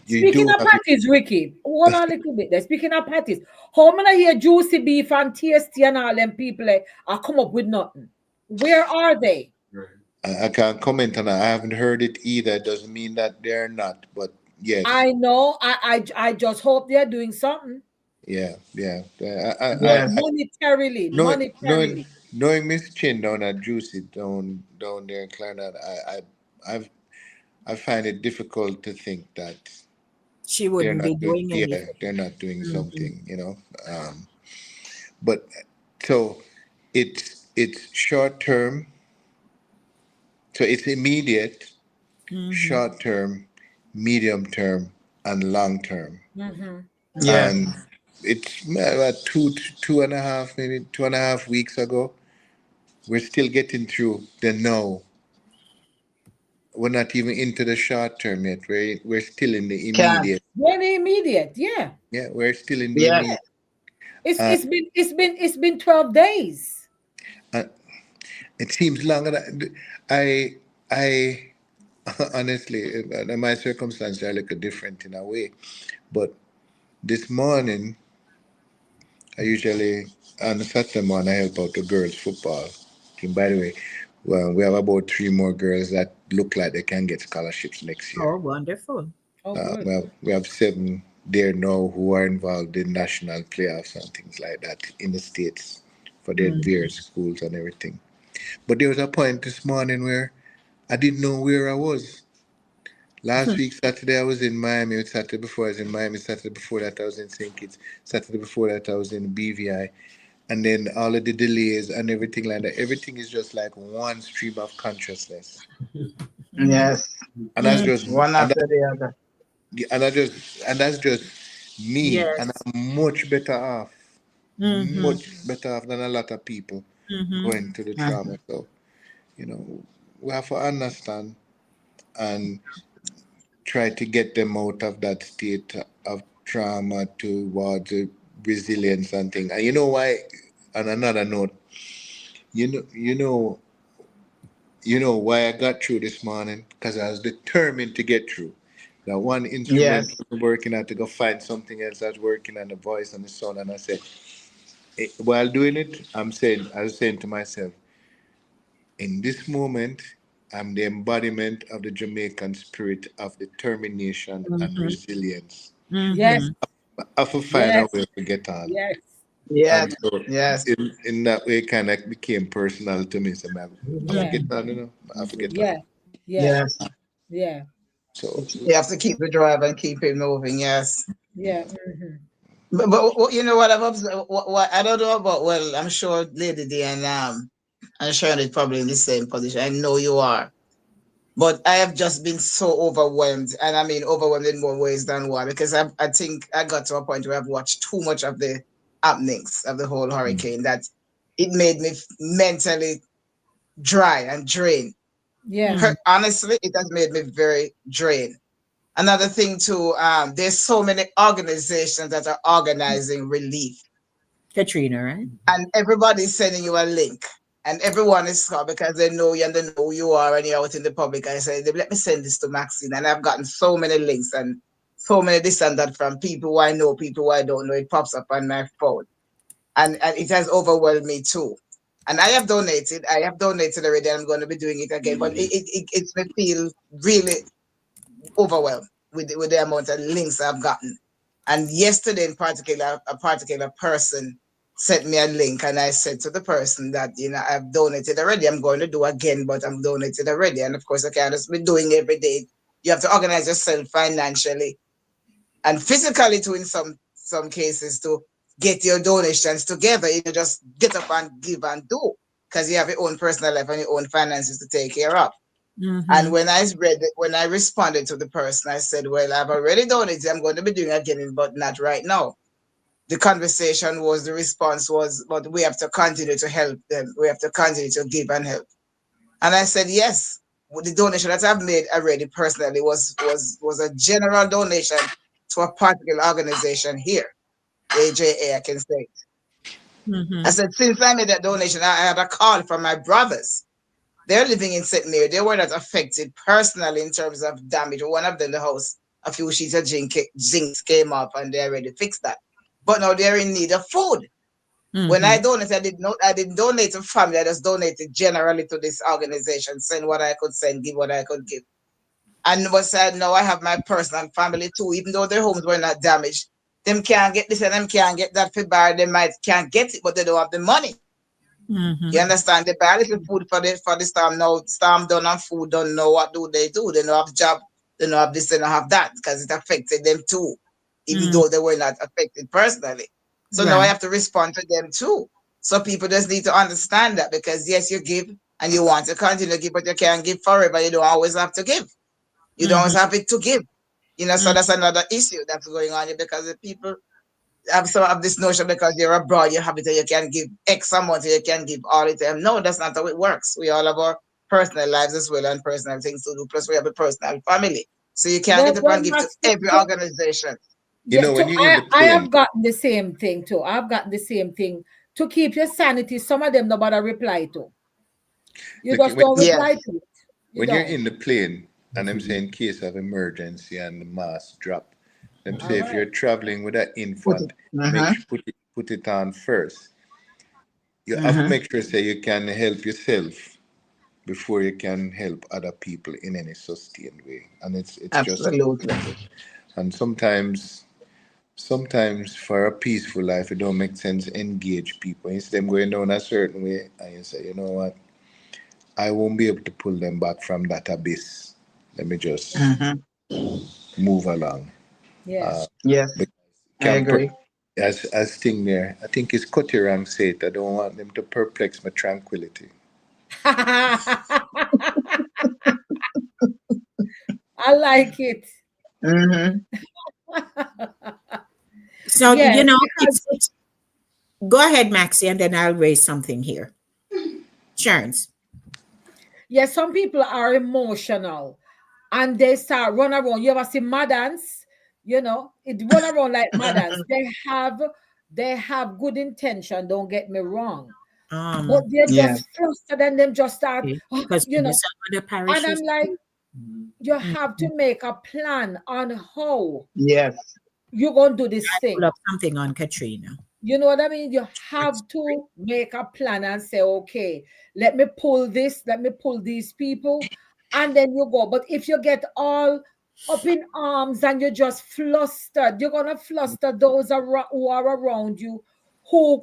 you Speaking do of have it. patties, Ricky, hold on a little bit there. Speaking of patties, how many hear juicy beef and tasty and all them people are come up with nothing? Where are they? I can't comment on it. I haven't heard it either. It doesn't mean that they're not, but yes, I know. I just hope they're doing something yeah, yeah. Yes. monetarily. Knowing Monetarily. knowing Miss Chin down at Juicy down there in Clarendon, I've I find it difficult to think that She they're wouldn't not be doing, doing yeah, anything. they're not doing Mhm. something, but so it's short term, so it's immediate, Mhm. short term, medium term, and long term. Yes. And it's about two and a half, maybe 2.5 weeks ago. We're still getting through the no. We're not even into the short term yet. We're still in the Can. immediate. Very immediate. Yeah. Yeah, we're still in the Yes. immediate. It's Uh, it's been it's been it's been 12 days. uh, it seems longer. I honestly, my circumstances are a little different in a way. But this morning, I usually on Saturday morning I help out the girls football. And by the way, well, we have about three more girls that look like they can get scholarships next year. Oh, wonderful. Oh, good. We have seven there now who are involved in national playoffs and things like that in the states for their Mhm. various schools and everything. But there was a point this morning where I didn't know where I was. Last week, Saturday, I was in Miami. Saturday before, I was in Miami. Saturday before that, I was in St. Kitts. Saturday before that, I was in BVI. And then all of the delays and everything like that. Everything is just like one stream of consciousness. Yes. And that's Mm. just, One and, that, after the other. and that's just me. And Yes. I'm much better off, Mhm. much better off than a lot of people Mhm. going through the trauma. Mhm. So, we have to understand and try to get them out of that state of trauma towards resilience and thing. And you know why? On another note, you know, You know why I got through this morning? Because I was determined to get through. That one instrument Yes. was working, I had to go find something else that's working on the voice and the sound. And I said, while doing it, I was saying to myself, in this moment, I'm the embodiment of the Jamaican spirit of determination and Mm-hmm. resilience. Yes, Mm-hmm. I have to find a yes, way to get on. yes, Yes. And so Yes. in that way kind of became personal to me. So I yeah, forget on, I forget on. yeah, yeah, Yes. yeah, So You have to keep the drive and keep it moving. Yes. yeah. But you know what I've observed? What I don't know about. Well, I'm sure Lady D and Sharon is probably in the same position. I know you are. But I have just been so overwhelmed, and I mean overwhelmed in more ways than one, because I think I got to a point where I've watched too much of the happenings of the whole hurricane that it made me mentally dry and drained. Yeah, Honestly, it has made me very drained. Another thing too, there's so many organizations that are organizing relief, Katrina, right? and everybody's sending you a link. And everyone is called because they know you and they know who you are and you're out in the public. I say, let me send this to Maxine. And I've gotten so many links and so many this and that from people who I know, people who I don't know. It pops up on my phone. And it has overwhelmed me too. And I have donated. I have donated already. I'm going to be doing it again. But it's me feel really overwhelmed with the amount of links I've gotten. And yesterday, in particular, a particular person sent me a link, and I said to the person that I've donated already. I'm going to do again, but I'm donated already. And of course, I can't just be doing every day. You have to organize yourself financially and physically too. In some cases, to get your donations together, you just get up and give and do, because you have your own personal life and your own finances to take care of. And Mm-hmm. when I responded to the person, I said, "Well, I've already done it. I'm going to be doing it again, but not right now." The response was, "But we have to continue to help them. We have to continue to give and help." And I said, "Yes." With the donation that I've made already personally was a general donation to a particular organization here, AJA, I can say. I Mm-hmm. said, since I made that donation, I had a call from my brothers. They're living in St. Mary. They were not affected personally in terms of damage. One of them, the house, a few sheets of zinc came up and they already fixed that. But now they're in need of food. When Mm-hmm. I donated, I didn't donate to family. I just donated generally to this organization, send what I could send, give what I could give. And was said, now I have my personal family too, even though their homes were not damaged. Them can't get this and them can't get that for bar. They might can't get it, but they don't have the money. You Mm-hmm. understand? They buy little food for the storm now. Storm done and food don't know what do they do. They don't have job, they don't have this, they don't have that, because it affected them too, even Mm. though they were not affected personally. So now I Right. have to respond to them too. So people just need to understand that, because yes, you give and you want to continue to give, but you can't give forever. You don't always have to give. You don't always Mm-hmm. have it to give. So that's another issue that's going on here, because the people have this notion because you're abroad, you have it, you can give X amount, you can give all the time. No, that's not how it works. We all have our personal lives as well and personal things to do. Plus, we have a personal family. So you can't Well, get up well, and give to Max, every organization. yeah, when to you're in the I have plane, gotten the same thing too. I've gotten the same thing. To keep your sanity, some of them nobody reply to. You look, just don't reply Yes. to it. You when you're don't. in the plane, and I'm saying in case of emergency and the mask drop, them All say if right. you're traveling with an Put it. infant, Uh-huh. put it on first. You have to Uh-huh. make sure say you can help yourself before you can help other people in any sustained way, and it's just Absolutely. and sometimes for a peaceful life it don't make sense engage people instead of going down a certain way and you say, you know what, I won't be able to pull them back from that abyss. Let me just Uh-huh. move along. Yeah. Yes, But I can agree. as thing there, I think it's Kotirang said, I don't want them to perplex my tranquility. I like it. Uh-huh. So, Yes, because it's go ahead, Maxie, and then I'll raise something here. Sharon's. yes, some people are emotional and they start run around. You ever see Madans? It run around like Madans. They have good intention, don't get me wrong. But they're Yes. just flustered and them just start, because you know. some other And I'm parishes. like, you Mm. have to make a plan on how Yes. you're going to do this Pull thing. up something on Katrina. You know what I mean? You have to make a plan and say, okay, let me pull this, let me pull these people, and then you go. But if you get all up in arms and you're just flustered, you're gonna fluster those who are around you, who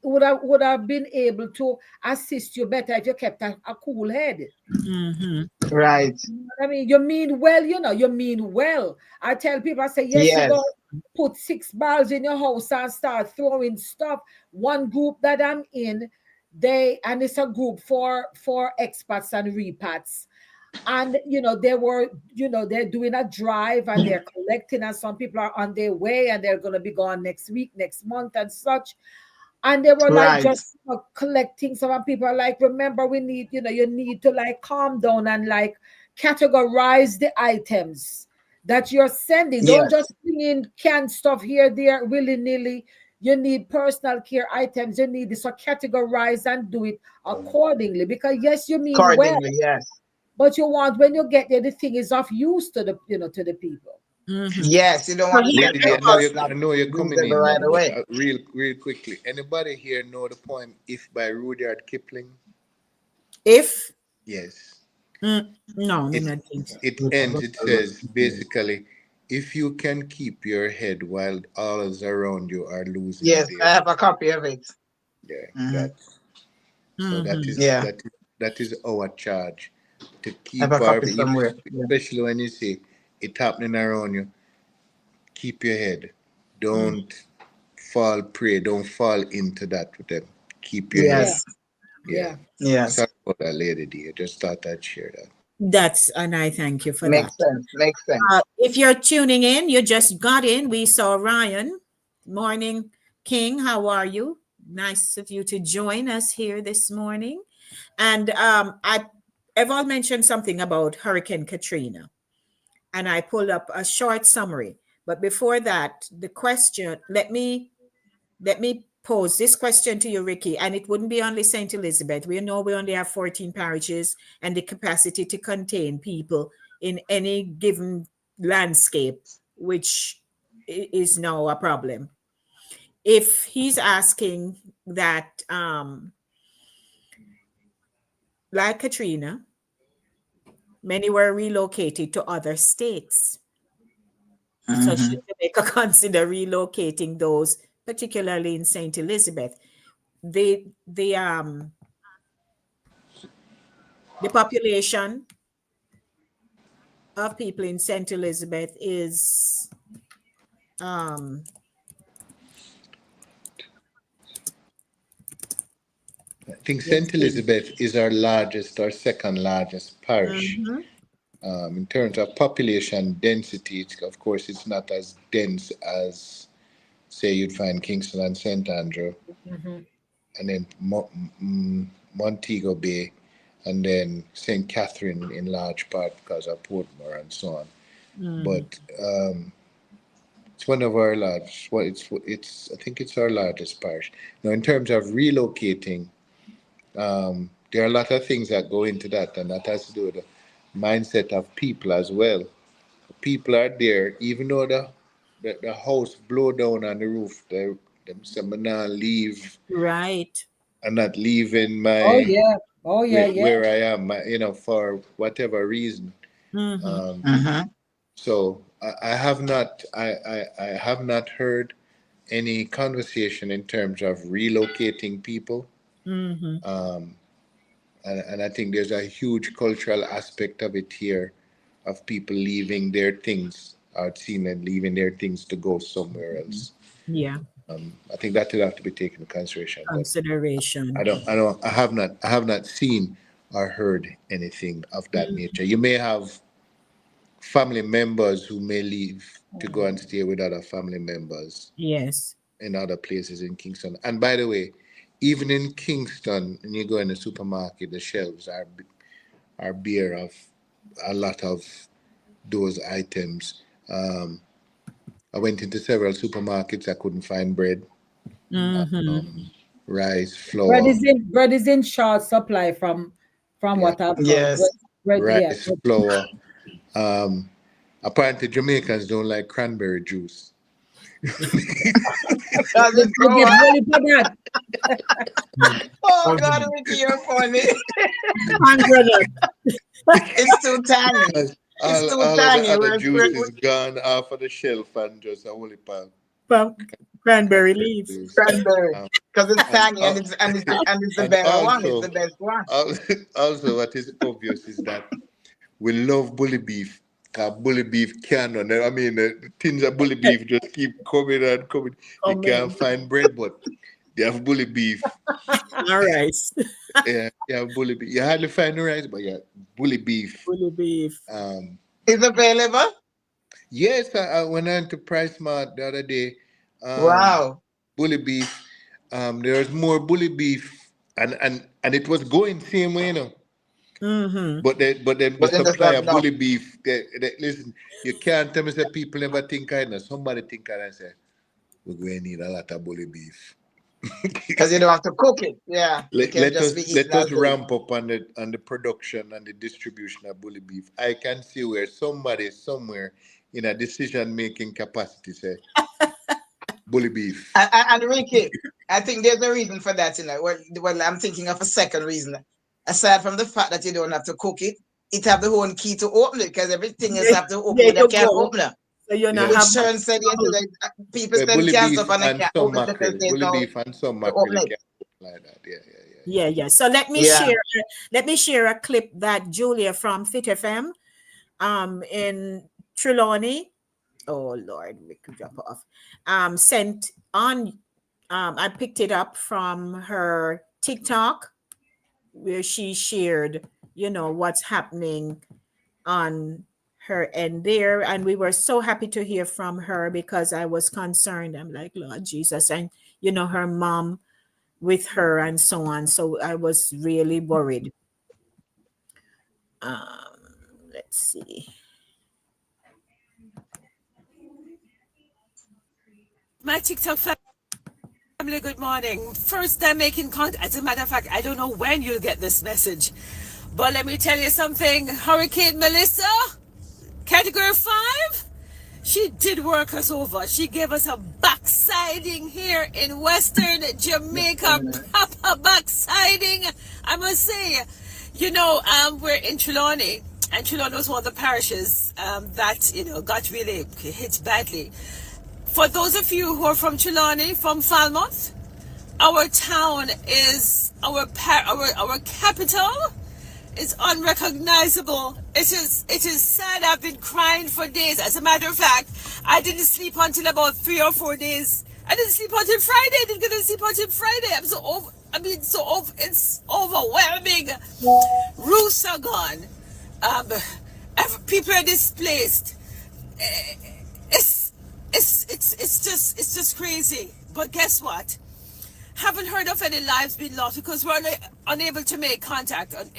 would have been able to assist you better if you kept a cool head. Mm-hmm. Right. I mean, you mean well, you mean well. I tell people, I say, yes, you Yes. go put 6 balls in your house and start throwing stuff. One group that I'm in, and it's a group for expats and repats. And they're doing a drive and they're collecting, and some people are on their way and they're gonna be gone next week, next month, and such. And they were like Right. just collecting. Some people are like, remember, we need, you need to like calm down and like categorize the items that you're sending. Don't Yes. just bring in canned stuff here, there, willy-nilly. You need personal care items. You need this, so categorize and do it accordingly. Because yes, you mean well, Accordingly. Yes. but you want, when you get there, the thing is of use to the to the people. Mm-hmm. Yes. You don't So want to here, send Lady, your I personal know you're coming usable in right now, but away. real quickly, anybody here know the poem "If" by Rudyard Kipling? if Yes. no, me It not think so. it ends. It says basically, if you can keep your head while others around you are losing Yes. I theirs. have a copy of it. Yeah, Hmm. that. So Mm-hmm. Yeah. that is our charge, to I have a keep our, copy somewhere. Yeah. especially when you see it happening around you. Keep your head. Don't fall prey. Don't fall into that with them. Keep your Yeah, head. Yes. Yeah. yeah. Yes. Sorry about that, Lady D. I just thought I'd share that. And I thank you for Makes that. sense. Makes sense. If you're tuning in, you just got in. We saw Ryan. Morning, King. How are you? Nice of you to join us here this morning. And Eval mentioned something about Hurricane Katrina, and I pulled up a short summary. But before that, the question. Let me pose this question to you, Ricky, and it wouldn't be only St. Elizabeth. We know we only have 14 parishes and the capacity to contain people in any given landscape, which is now a problem. If he's asking that, like Katrina, many were relocated to other states. So Hmm. should Jamaica consider relocating those, particularly in St. Elizabeth? The the population of people in St. Elizabeth is um, I think let's St. see. Elizabeth is our largest or second largest parish. Mhm. In terms of population density, of course, it's not as dense as, say, you'd find Kingston and St. Andrew, Mhm. and then Montego Bay, and then St. Catherine in large part because of Portmore and so on. Mhm. But it's one of our large. Well, it's I think it's our largest parish. Now, in terms of relocating, there are a lot of things that go into that, and that has to do with the mindset of people as well. People are there, even though the house blow down on the roof. Them say, "Me nah leave. Right. I'm not leaving Oh my yeah. Oh yeah, yeah. where I am, for whatever reason." Mhm. Hmm. So I have not I have not heard any conversation in terms of relocating people. Mhm. And I think there's a huge cultural aspect of it here, of people leaving their things out seen and leaving their things to go somewhere else. Yeah. I think that will have to be taken into consideration. But Consideration. I have not seen or heard anything of that nature. You may have family members who may leave to go and stay with other family members Yes. in other places in Kingston. And by the way, even in Kingston, when you go in the supermarket, the shelves are bare of a lot of those items. I went into several supermarkets. I couldn't find bread. Mhm. rice, Bread flour, is in short supply from yeah, what I've heard. Yes. Yeah. rice, flour. Um, Apparently Jamaicans don't like cranberry juice. Does it They grow get up? bully for that. Oh God, Ricky, you're funny. Hand grenade. It's too tangy. It's too All of the tangy. other juice is gone off of the shelf and just a whole heap of From cranberry cranberry leaves. juice. cranberry Um, because it's and, tangy and it's the and better one. It's the best one. also, what is obvious is that we love bully beef. Bully beef canon. I mean, the things of bully beef just keep coming and coming. You can't find bread, but they have bully beef. All right. Yeah, you have bully beef. You hardly find the rice, but yeah, bully beef. Bully beef. It's available. Yes, I went on to Price Mart the other day. Wow. Bully beef. There's more bully beef, and it was going same way, you know. Mm-hmm. But then the But then there's supply not of enough bully beef. Listen, you can't tell me that people never think of it. Somebody think of it and say we're going to need a lot of bully beef. because you don't have to cook it. Yeah, it can Let just be us eaten let as us is. ramp up on the production and the distribution of bully beef. I can see where somebody somewhere in a decision making capacity say bully beef. And Ricky, I think there's a reason for that. Well, I'm thinking of a second reason. Aside from the fact that you don't have to cook it, it have the whole key to open it because everything else have to open There with a you can go. opener. So you're not Which Yes. have Sharon said yesterday, people Well, send bully cans beef up and they and can't some open it because mackerel. there's Bully no beef and some to mackerel open you it. can open like that. yeah. So let me Yeah. share a clip that Julia from Fit FM in Trelawney. Oh Lord, we could drop off. Sent on I picked it up from her TikTok where she shared, what's happening on her end there. And we were so happy to hear from her because I was concerned. I'm like, Lord Jesus, and her mom with her and so on. So I was really worried. Let's see. My TikTok family, good morning. First time making contact. As a matter of fact, I don't know when you'll get this message. But let me tell you something. Hurricane Melissa, category 5, she did work us over. She gave us a backsiding here in Western Jamaica. Proper backsiding, I must say. We're in Trelawney. And Trelawney was one of the parishes that, got really hit badly. For those of you who are from Trelawney, from Falmouth, our town is our capital is unrecognizable. It is sad. I've been crying for days. As a matter of fact, I didn't sleep until about 3 or 4 days. I didn't sleep until Friday. I didn't get to sleep until Friday. I'm so over. It's overwhelming. Roofs are gone. People are displaced. It's just crazy. But guess what? Haven't heard of any lives being lost because we're unable to make contact with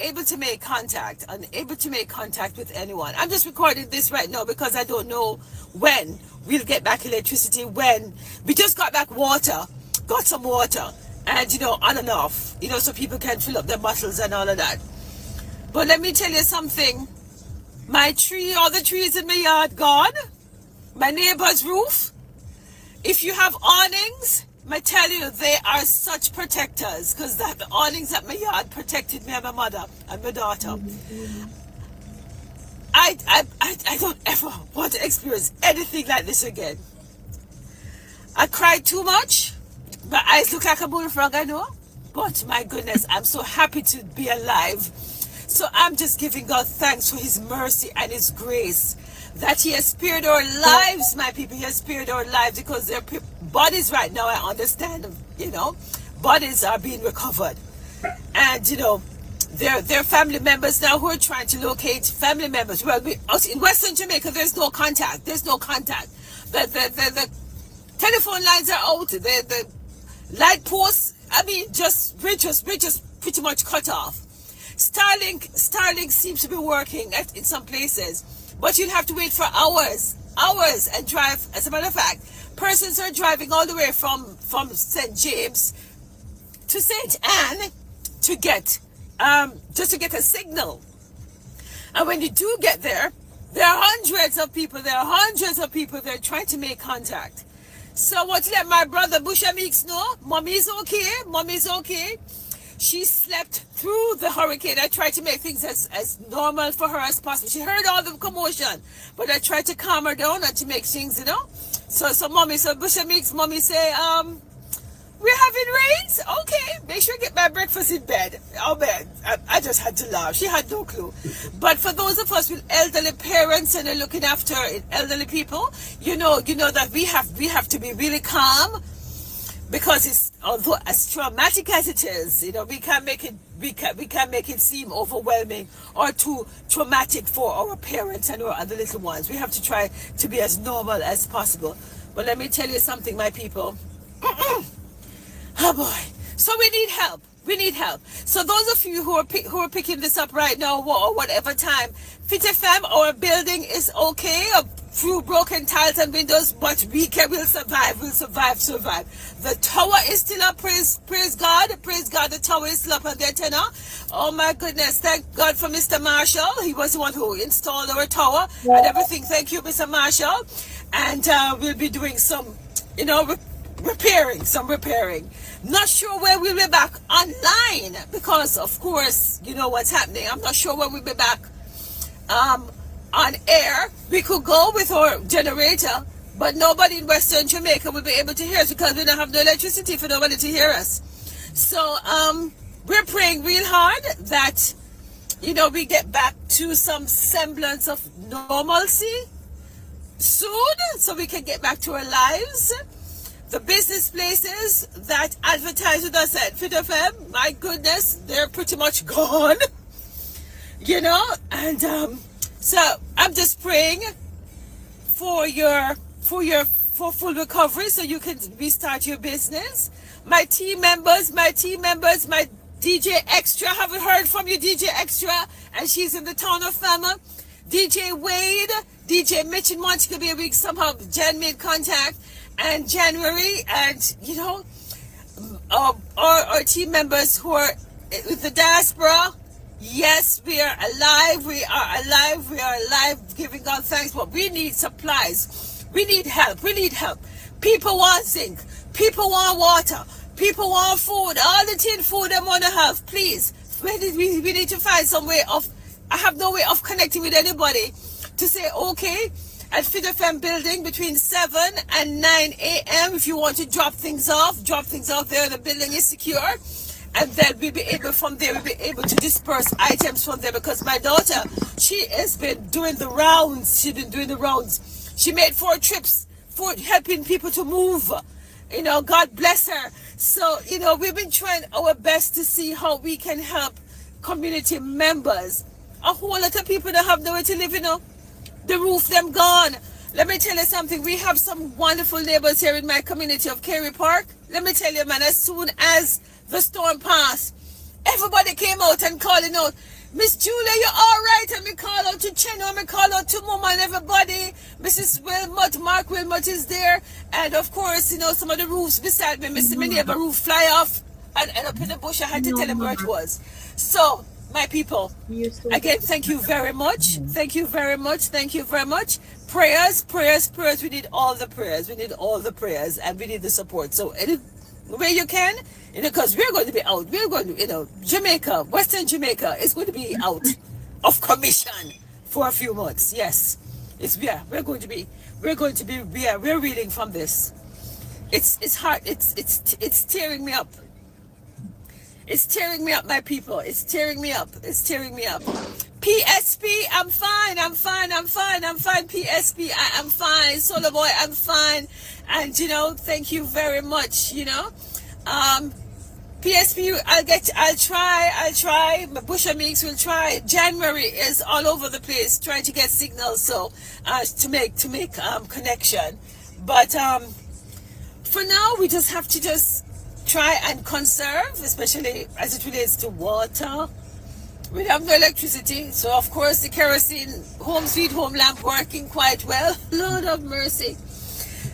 anyone. I'm just recording this right now because I don't know when we'll get back electricity. When we just got back got some water, and on and off, so people can fill up their bottles and all of that. But let me tell you something. All the trees in my yard gone. My neighbor's roof. If you have awnings, I tell you, they are such protectors because the awnings at my yard protected me and my mother and my daughter. I don't ever want to experience anything like this again. I cried too much. My eyes look like a bullfrog, I know. But my goodness, I'm so happy to be alive. So I'm just giving God thanks for his mercy and his grace. That he has spared our lives, my people. He has spared our lives because their bodies right now, I understand, bodies are being recovered. And, their family members now who are trying to locate family members. Well, in Western Jamaica, there's no contact. The telephone lines are out. The light posts, we're just pretty much cut off. Starlink seems to be working in some places. But you'll have to wait for hours and drive. As a matter of fact, persons are driving all the way from St. James to St. Anne to get just to get a signal. And when you do get there, there are hundreds of people. There are hundreds of people there trying to make contact. So what to let my brother Busha Meeks know? Mommy's okay. Mommy's okay. She slept through the hurricane. I tried to make things as normal for her as possible. She heard all the commotion, but I tried to calm her down and to make things, you know. So mommy, so Busha Meeks, mommy say, we're having rains? Okay, make sure you get my breakfast in bed. Oh man, I just had to laugh. She had no clue. But for those of us with elderly parents and are looking after elderly people, you know that we have to be really calm, because it's, although as traumatic as it is, you know, we can't make it seem overwhelming or too traumatic for our parents and our other little ones. We have to try to be as normal as possible. But let me tell you something, my people. Oh boy. So we need help. We need help. So those of you who are picking this up right now, or whatever time, Fit FM, our building is okay, a few broken tiles and windows, but we'll survive. We'll survive. The tower is still up. Praise God. Praise God. The tower is still up on the antenna. Oh my goodness. Thank God for Mr. Marshall. He was the one who installed our tower and everything. Thank you, Mr. Marshall. And we'll be doing some, you know, repairing. Not sure where we'll be back online, because of course, you know what's happening. I'm not sure when we'll be back on air. We could go with our generator, but nobody in Western Jamaica will be able to hear us because we don't have no electricity for nobody to hear us. So we're praying real hard that, you know, we get back to some semblance of normalcy soon, so we can get back to our lives. The business places that advertise with us at Fit FM, my goodness, they're pretty much gone. You know, and so I'm just praying for full recovery so you can restart your business. My team members, my DJ Extra, haven't heard from you, DJ Extra, and she's in the town of Fama. DJ Wade, DJ Mitch in Montego Bay, we somehow Jen made contact. And January, and you know, our team members who are with the diaspora, yes, we are alive, giving God thanks, but we need supplies, we need help. People want zinc, people want water, people want food, all the tin food they want to have. Please, we need to find some way of, I have no way of connecting with anybody to say, okay, at Fit FM building between 7 and 9 a.m. If you want to drop things off there. The building is secure, and then we'll be able to disperse items from there, because my daughter, she has been doing the rounds. She made 4 trips for helping people to move. You know, God bless her. So, you know, we've been trying our best to see how we can help community members. A whole lot of people that have nowhere to live, you know. The roof them gone. Let me tell you something. We have some wonderful neighbors here in my community of Carey Park. Let me tell you, man, as soon as the storm passed, everybody came out and calling out, Miss Julia, you're all right? And we call out to Cheno, and we call out to Mama and everybody. Mrs. Wilmot, Mark Wilmot is there. And of course, you know, some of the roofs beside me, Mr. My neighbor roof fly off and end up in the bush. I had to tell him where it was. So, my people, again, thank you very much. Thank you very much. Prayers. We need all the prayers. And we need the support. So any way you can, you know, because we're going to be out. We're going to, you know, Jamaica, Western Jamaica is going to be out of commission for a few months. Yes. We're reeling from this. It's hard. It's tearing me up. It's tearing me up, my people. It's tearing me up. PSP, I'm fine. PSP, I'm fine. Solar Boy, I'm fine. And, you know, thank you very much, you know. PSP, I'll try. Busha Meeks will try. January is all over the place trying to get signals, so, to make connection. But, for now, we just have to try and conserve, especially as it relates to water. We have no electricity, so of course the kerosene home sweet home lamp working quite well. Lord of mercy.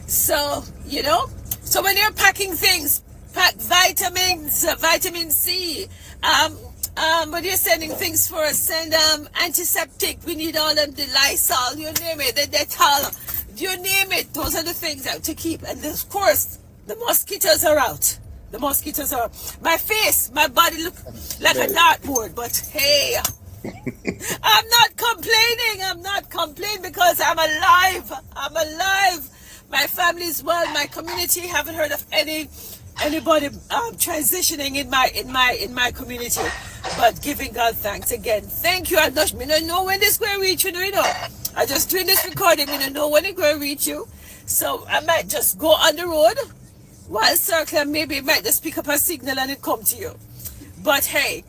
So, you know, so when you're packing things, packed vitamins, vitamin C. But you're sending things for us. Send antiseptic. We need all them, the Lysol, you name it, the Dettol, you name it. Those are the things that to keep. And of course, the mosquitoes are out. The mosquitoes are. My face, my body look like a dartboard. But hey, I'm not complaining. I'm not complaining because I'm alive. I'm alive. My family's well. My community haven't heard of anybody transitioning in my community. But giving God thanks again. Thank you. I don't know when this will reach you. I just doing this recording. I don't know when it will reach you. So I might just go on the road while circling. Maybe it might just pick up a signal and it come to you. But hey,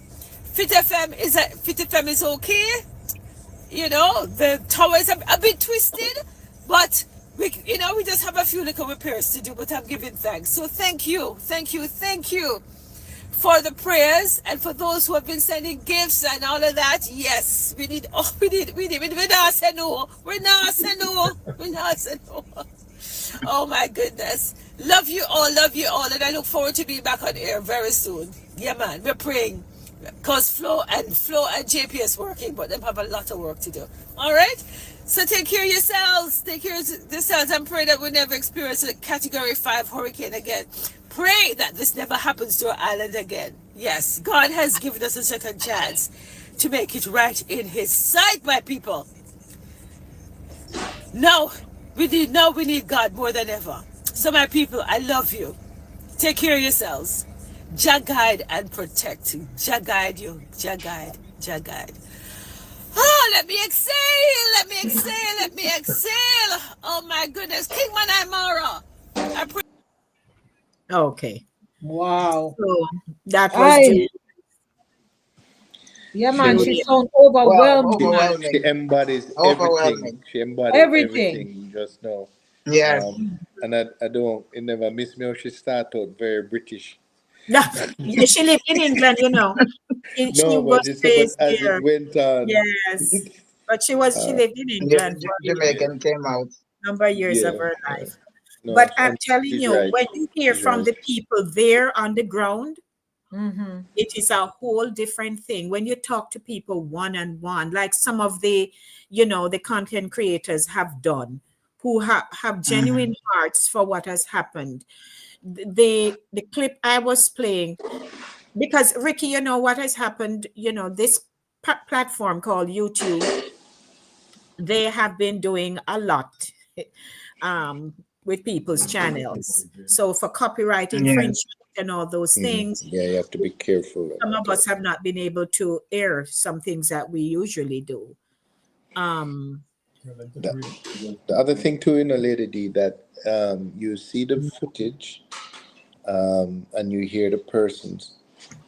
Fit FM is okay. You know, the tower is a bit twisted, but we just have a few little repairs to do, but I'm giving thanks. So thank you for the prayers and for those who have been sending gifts and all of that. Yes, we not say no. We're not say no. Oh my goodness. Love you all, and I look forward to being back on air very soon. Yeah, man, we're praying. Because Flo and JP is working, but they have a lot of work to do. All right? So take care of yourselves. Take care of yourselves and pray that we never experience a Category 5 hurricane again. Pray that this never happens to our island again. Yes, God has given us a second chance to make it right in His sight, my people. Now we need God more than ever. So my people, I love you. Take care of yourselves. Jah guide and protect you. Jah guide you. Jah guide. Jah guide. Oh, let me exhale. Oh my goodness. King Manaimara. I pray. Okay. Wow. So that was Yeah, man, she Julia. sounds Wow, overwhelmed. She overwhelming. embodies Overwhelming. everything. She embodies Everything. everything just now. Yes. And I don't, it never miss me how she start out very British. Yeah, she lived in England, you know. She No, was but raised as it there. went on, Yes. But she uh, lived in England for yeah, Jamaican came out. number of years of yeah, her life. no, But I'm and telling she's you, right. when you hear She's from right. the people there on the ground, Mm-hmm. it is a whole different thing. When you talk to people one on one, like some of the content creators have done, who have genuine hearts for what has happened. The clip I was playing, because Ricky, you know what has happened, this platform called YouTube, they have been doing a lot with people's channels. So for copyright Yes. infringement and all those things, Yeah, you have to be careful some about of that. us have not been able to air some things that we usually do. Um, The other thing too, Lady D, that you see the footage and you hear the persons,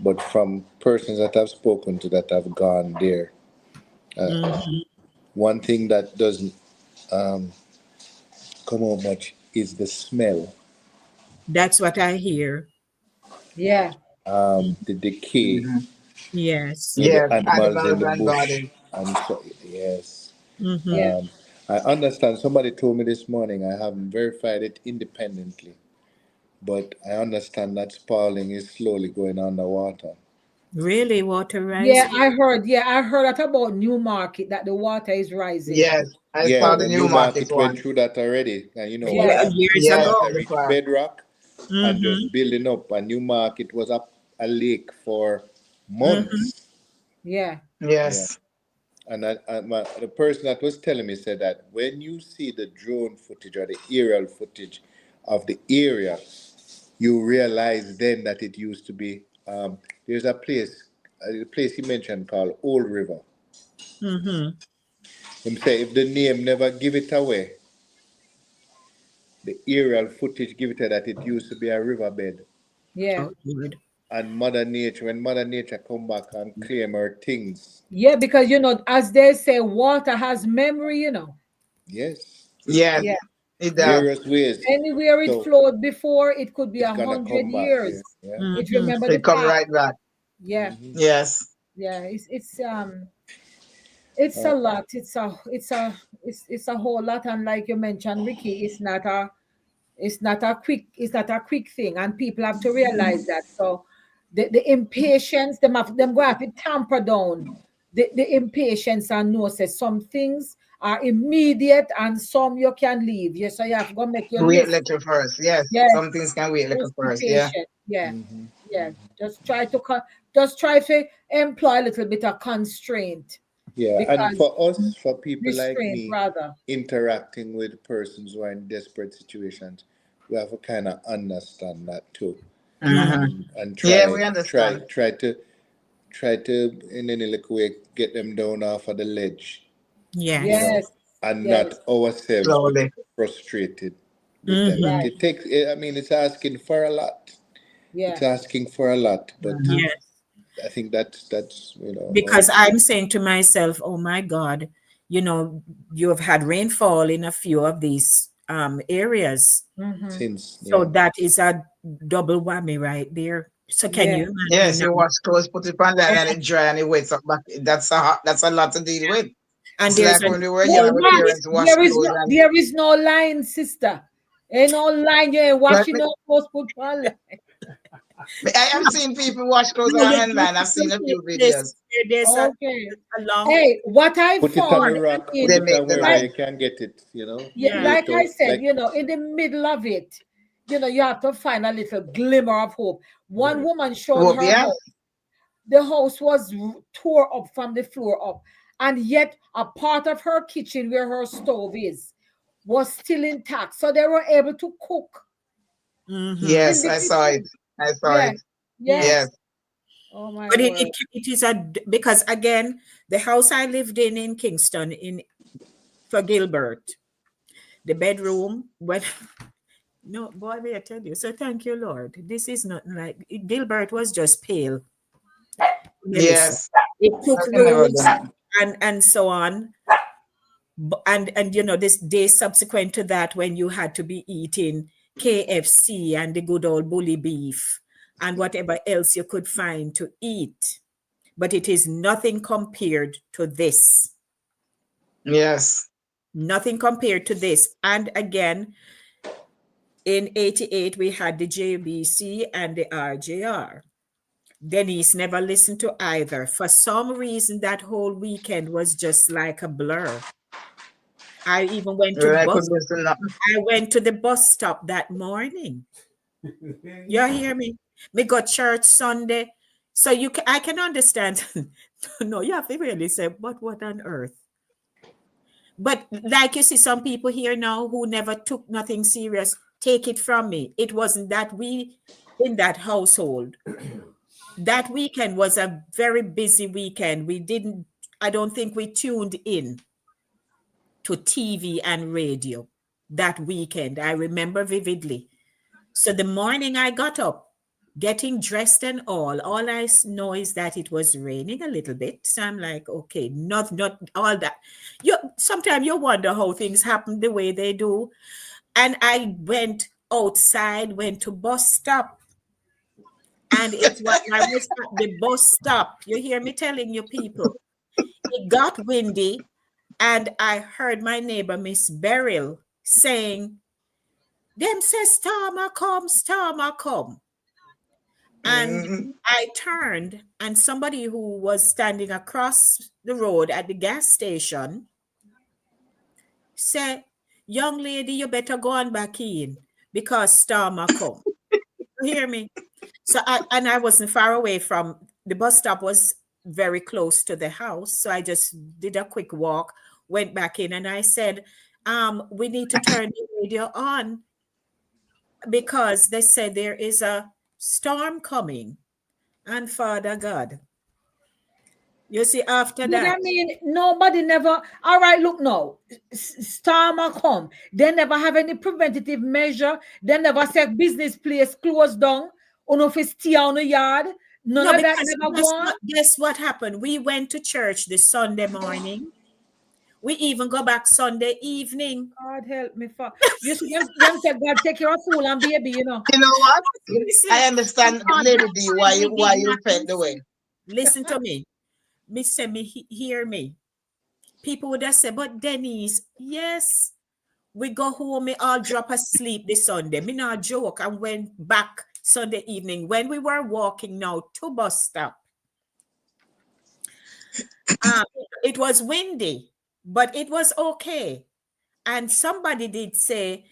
but from persons that I've spoken to that have gone there, mhm. one thing that doesn't come out much is the smell, That's what I hear. Yeah. Mm, the decay, Mm-hmm. yes. Yes. the animals in Animals the and bush, bodies. and so yes. Hmm. Yeah. Um, I understand. Somebody told me this morning. I haven't verified it independently, but I understand that spalling is slowly going underwater. Really, water Yeah, rising? I heard that about Newmarket that the water is rising. Yes. I Yeah, saw the the new new market market went one. through that already, and you know what Yeah. happened? Years The Yes, ago. water I reached saw. bedrock and Hmm. just building up. A new market was up a lake for Hmm. months. Yeah. Yeah, Yes. and the person that was telling me said that when you see the drone footage or the aerial footage of the area, you realize then that it used to be. There's a place he mentioned called Old River. Hmm. Him say if the name never give it away, the aerial footage give it that it used to be a riverbed. Yeah. Oh, Lord. And Mother Nature, when Mother Nature come back and claim her things, Yeah, because as they say, water has memory, yes, Yes. Yeah. It does. various ways. Anywhere it So flowed before, it could be it's a gonna hundred come back years. here. Yeah. It Hmm. remember the It come past. right back. Yeah. Yes. Yeah. It's a Uh, lot. It's a whole lot. And like you mentioned, Ricky, it's not It's not a quick thing, and people have to realize that. So the impatience, them go have to tamper down the impatience and know say some things are immediate and some you can leave. Yes, so you have to go make your Wait list. little first. Yes. Yes, Some things can wait little just be first. Yeah. patient. Yeah, Hmm. yeah. Just try to employ a little bit of constraint Yeah, and because for us, for people like restraint me, rather. interacting with persons who are in desperate situations, we have to kind of understand that too, Hmm. and Yeah, we understand. try to in any little way get them down off of the ledge, you Yes. know, Yes, and not yes, ourselves Slowly. become frustrated with them. Mm-hmm. right. It takes, I mean, it's asking for a lot. It's Yeah, asking for a lot, but Hmm. Yes. I think that's Because I'm saying to myself, oh my God, you know, you have had rainfall in a few of these areas. mm-hmm. since So yeah. that is a double whammy right there. So can Yeah, you imagine Yes, you now? wash clothes, put it on there, Yeah. and it dry and it waits up back. That's a lot to deal with. And It's there's like an when we were no young, our max, parents wash clothes and there is no line, sister. Ain't no line. You ain't but washing no clothes, put on line. I have seen people wash clothes no, on you hand, got man. I've to seen a put few this. videos. There's Okay. a long Hey, what I Put it on found, a cord. I rock, put mean, They it make on the wherever like, you line. can get it, yeah, Yeah. lay like it I out said, like in the middle of it, you have to find a little glimmer of hope. One woman showed Whoop, her yeah. house. The house was tore up from the floor up, and yet a part of her kitchen where her stove is was still intact. So they were able to cook Mm-hmm. in Yes, the I saw it. kitchen. I saw Yeah, it. yeah. Yes. Yes. Oh my But word. it is because again, the house I lived in Kingston in for Gilbert, the bedroom, when no boy, may I tell you. So thank you, Lord. This is not like Gilbert was just pale, Melissa. Yes. It took I can never do roots that. and so on. And this day subsequent to that, when you had to be eating KFC and the good old bully beef and whatever else you could find to eat, but it is nothing compared to this. Yes. Nothing compared to this. And again, in 88, we had the JBC and the RJR. Denise never listened to either. For some reason, that whole weekend was just like a blur. I even went to Well, I could listen up. I went to the bus stop that morning. You hear me? Me got church Sunday. So I can understand. No, you have to really say, but what on earth? But like you see, some people here now who never took nothing serious, take it from me. It wasn't that we in that household. That weekend was a very busy weekend. I don't think we tuned in to TV and radio that weekend. I remember vividly. So the morning I got up, getting dressed and all I know is that it was raining a little bit. So I'm like, okay, not all that. Sometimes you wonder how things happen the way they do. And I went outside, went to bus stop, and it's what I was at the bus stop. You hear me telling you people. It got windy, and I heard my neighbor, Miss Beryl, saying, them say storm a come. And Mhm. I turned, and somebody who was standing across the road at the gas station said, young lady, you better go on back in because storm a come. You hear me? So I wasn't far away from the bus stop was very close to the house. So I just did a quick walk, went back in, and I said, we need to turn the radio on because they said there is a storm coming. And Father God, you see, after But I that, mean, nobody never. All right, look now. Storm a come. They never have any preventative measure. They never say business place closed down. Or no fi stay on the yard. None no, of that because never go on. guess what happened? We went to church this Sunday morning. We even go back Sunday evening. God help me, for you see them say God take your fool and baby, you know. You know what? Listen, I understand, on Lady that D, time we why did you not felt the way. listen to me. Hear me. People would have said, but Denise, yes, We go home, me all drop asleep this Sunday. Me not joke. I went back Sunday evening when we were walking now to bus stop. It was windy, but it was okay. And somebody did say,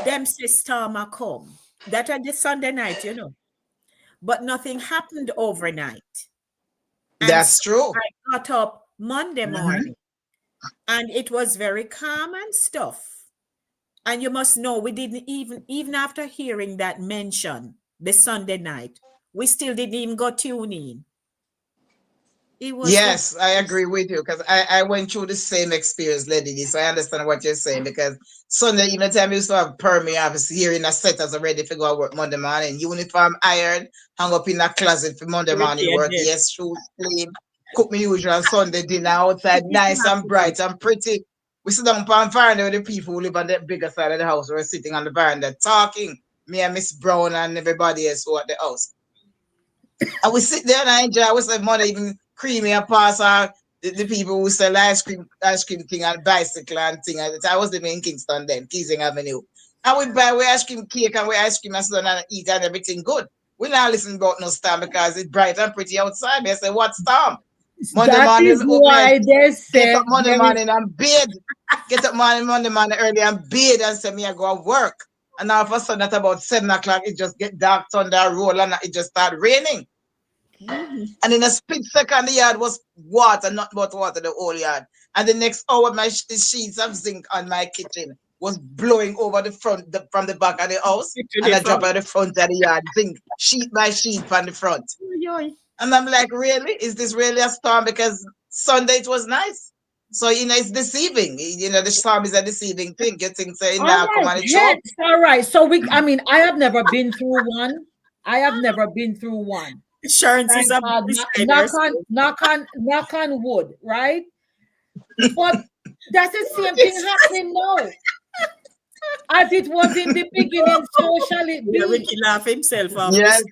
them say storm a come. That was the Sunday night, you know. But nothing happened overnight. And That's so true. I got up Monday Mhm. morning and it was very calm and stuff. And you must know, we didn't even after hearing that mention the Sunday night, we still didn't even go tune in. It was the Yes, I agree with you because I went through the same experience, Lady D. So I understand what you're saying because Sunday evening time you used to have permit office here in a set as ready to go to work Monday morning. Uniform iron, hang up in a closet for Monday morning Ricky work. again. Yes, shoes clean. Cook me usual Sunday dinner outside, nice and bright and pretty. We sit down on veranda with the people who live on the bigger side of the house. We're sitting on the veranda talking. Me and Miss Brown and everybody else who at the house. And we sit there and I enjoy. We say money even creamy and pass our the people who sell ice cream thing and bicycle and thing. I was living in Kingston then, Keysing Avenue. And we buy we ice cream cake and we ice cream and sit down and eat and everything good. We not listen about no storm because it's bright and pretty outside. They say, what storm? Monday That morning, is open your why they get up say Monday there is. morning and bathe. Get up Monday morning early and bathe and say me I go to work. And all of a sudden at about 7 o'clock, it just get dark, thunder roll and it just start raining. And in a split second, the yard was water, not but water, the whole yard. And the next hour, my sheets of zinc on my kitchen was blowing over the front, from the back of the house. To And the I drop front. at the front of the yard, zinc, sheet by sheet from the front. Yoy. And I'm like, really? Is this really a storm? Because Sunday it was nice. So, it's deceiving. The storm is a deceiving thing. You think, say, All now come right, on the show. hence, all right. So I have never been through one. I have never been through one. Insurance is Thank a God. beside yourself. Knock on wood, right? But that's the same thing happening now. As it was in the beginning, so shall it Yeah, be. Ricky laugh himself off. Yes,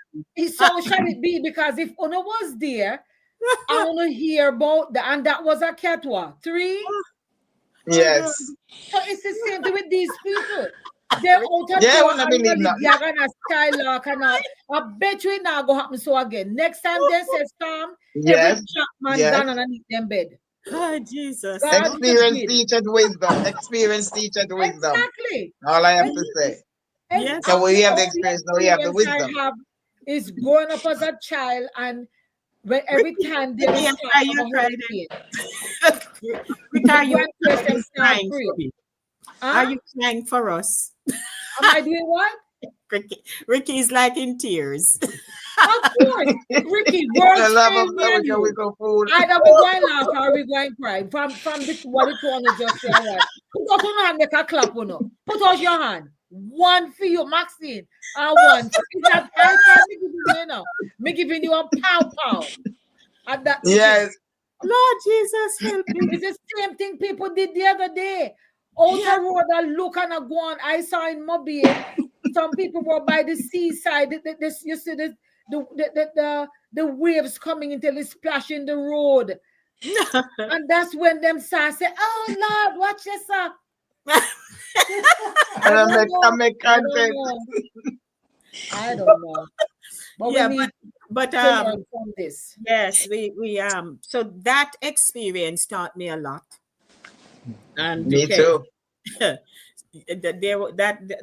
So shall it be. Because if Una was there, I want to hear about that. And that was a catwa. 3. yes. So it's the same thing with these people. They're out of Yeah, I door wouldn't believe already. nothing. They're gonna skylark and all. I bet you it not go happen so again. Next time they say storm, every Yes, Jackman yes. gone underneath them bed. Oh, Jesus. God Experience forbid. teaches wisdom. Experience teaches wisdom. Exactly. All I have And, to say. and Yes. So we have the all the experience, now we have the experience wisdom. I have is growing up as a child and when every time there Ricky, is I'm talk crying, of you're a crying. hurricane, Ricky, my are you grandparents them start crying pray. for me? Huh? Are you crying for us? Am I doing what? Ricky is like in tears. Of course. Ricky, The words love fail of me the and wicked, you. wicked fool. Either we go and laugh or we go and cry. From the what it want to just say, all right. Put out your hand, make a clap, you know. Put out your hand. One for you, Maxine, and one. So it's that high time me giving you now. Me giving you a pow. At that me Yes. Lord Jesus, help me. It's the same thing people did the other day. Out Yeah. the road, I look and I go on. I saw in Mobile, some people were by the seaside. You see the waves coming until it's splashing the road. And that's when them say, oh Lord, watch this up. And I make I don't content. know. I don't know. But Yeah, we need but to learn from this. yes, we so that experience taught me a lot. And Me because too.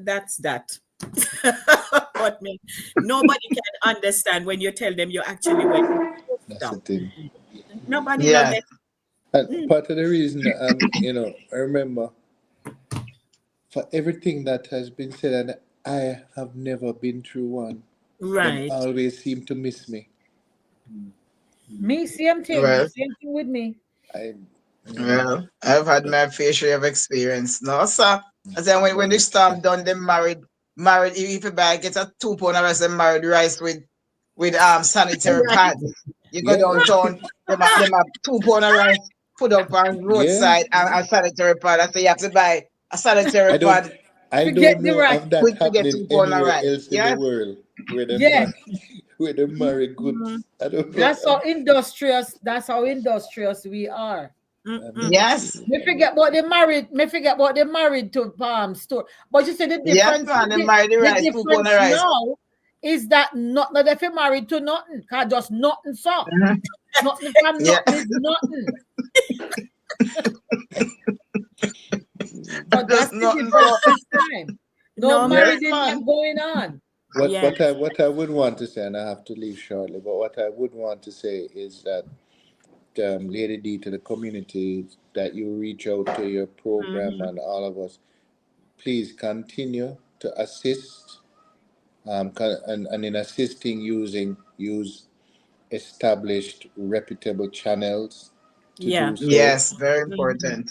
that's that. What me nobody can understand when you tell them you actually went That's the down. thing. Nobody know Yes. that. And part of the reason, I remember for everything that has been said, and I have never been through one. Them Right. always seem to miss me. Me, same thing. Well, Same thing with me. I, well, I've had my fair share of experience. No, sir. I said when the storm done, them married. If you buy get a 2 pound of rice and married rice with sanitary Right. pads. You go yeah, downtown, them have 2 pound of rice put up on yeah. roadside and a sanitary pad. I say you have to buy a sanitary I don't, pad I Forget don't the know right. of that with to get happening 2 pound of anywhere rice. else in the Yes. world where they Yeah. where they marry goods. I don't know. That's how industrious we are. Yes. Me forget about the married. Me forget about the married to store. But you see the Yes, difference. man. They marry the The rice, two pound difference of rice. now is that not that if you're married to nothing, cause just nothing so. Mhm. Nothing from Yeah. nothing is nothing. So that's Just the nothing difference so. this time. No No Yes, married marriage. is not man. going on. Yes. What I would want to say, and I have to leave shortly, but what I would want to say is that Lady D, to the community, that you reach out to your program Mm-hmm. and all of us, please continue to assist, and in assisting, use established reputable channels to Yeah. do so. Yes, very Mm-hmm. important.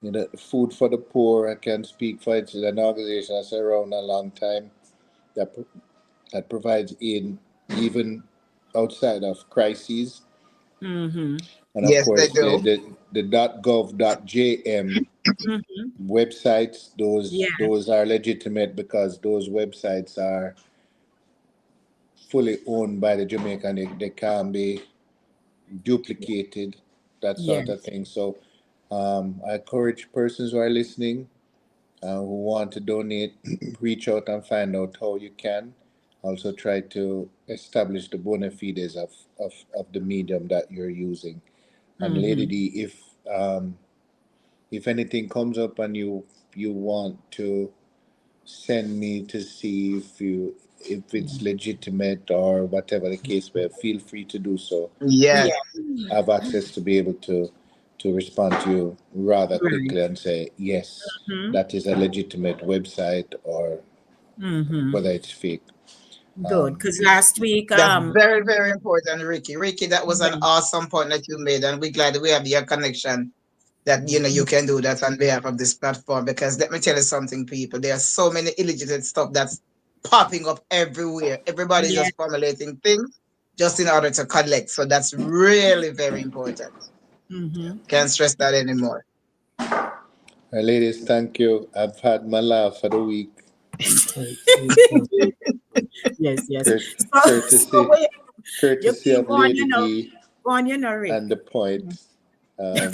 You know, Food for the Poor, I can speak for it. It's an organization that's around a long time that that provides aid even outside of crises. Mm-hmm. And of Yes, they course, do. the .gov.jm Mm-hmm. websites, Yeah. those are legitimate because those websites are fully owned by the Jamaican. They can't be duplicated, that sort of Yes. thing. So I encourage persons who are listening, who want to donate, reach out and find out how you can. Also, try to establish the bona fides of the medium that you're using. And Lady Mm-hmm. D, if anything comes up and you want to send me to see if it's legitimate or whatever the case may, feel free to do so. Yes. Yeah. I have access to be able to respond to you rather Right. quickly and say yes, Mm-hmm. that is a legitimate website or Mm-hmm. whether it's fake. Good. Because last week, That's very, very important, Ricky. Ricky, that was an yeah. awesome point that you made, and we're glad that we have your connection that you can do that on behalf of this platform. Because let me tell you something, people. There are so many illegitimate stuff that's popping up everywhere. Everybody's Yeah. just formulating things just in order to collect. So that's really very important. Mm-hmm. Can't stress that anymore. Ladies, thank you. I've had my laugh for the week. Yes, yes. Curt- So courtesy wait, you courtesy keep of on, Lady D go on, and Rick. the point. Um,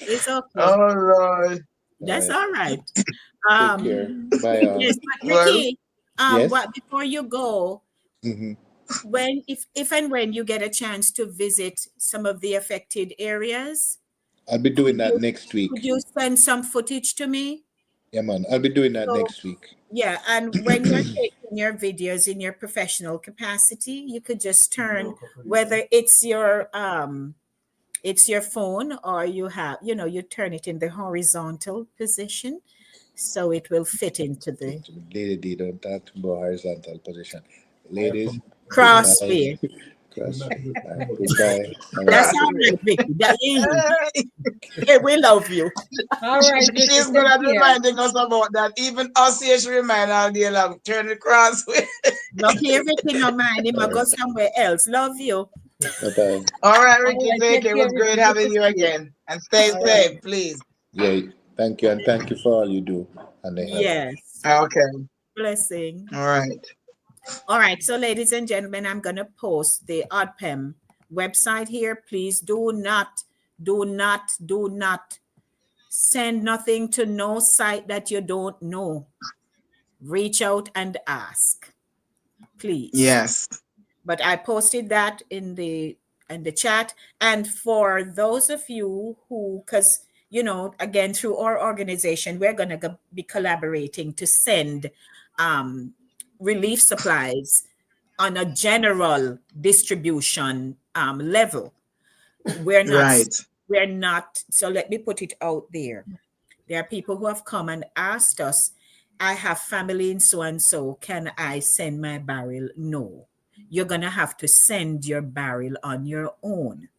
It's okay. Oh Lord. all That's right. all right. Take care. Um, Bye all. yes, but Well, Ricky, Yes. what before you go, Hmm. when if and when you get a chance to visit some of the affected areas, I'll be could doing that you next could week. you send some footage to me? Yeah, man. I'll be doing that So next week. yeah, and when you're taking your videos in your professional capacity, you could just turn whether it's your phone or you have, you turn it in the horizontal position so it will fit into the Lady D, don't talk about horizontal position. Ladies, goodbye. crossfit. CrossFit. All right, goodbye. All right. That's cross all me. right, Vicky. Hey, Yeah, we love you. All right, Ricky, she's good take at care. reminding us about that. Even us here, she remind all day long. Turn the cross way. Look here, Vicky, no mind him. I All go right. somewhere else. Love you. Bye bye. All right, All Ricky, right, take take care. It care, was great Ricky. Good to having you see you. again. And stay All safe, right. please. Yeah, thank you, and thank you for all you do and the help. Yes. Okay. Blessing. All right. All right. So, ladies and gentlemen, I'm going to post the OddPEM website here. Please do not send nothing to no site that you don't know. Reach out and ask, please. Yes. But I posted that in the chat. And for those of you who, because again, through our organization, we're going to be collaborating to send um, relief supplies on a general distribution level. We're not, Right. we're not. So let me put it out there. There are people who have come and asked us, I have family in so and so. Can I send my barrel? No. You're going to have to send your barrel on your own.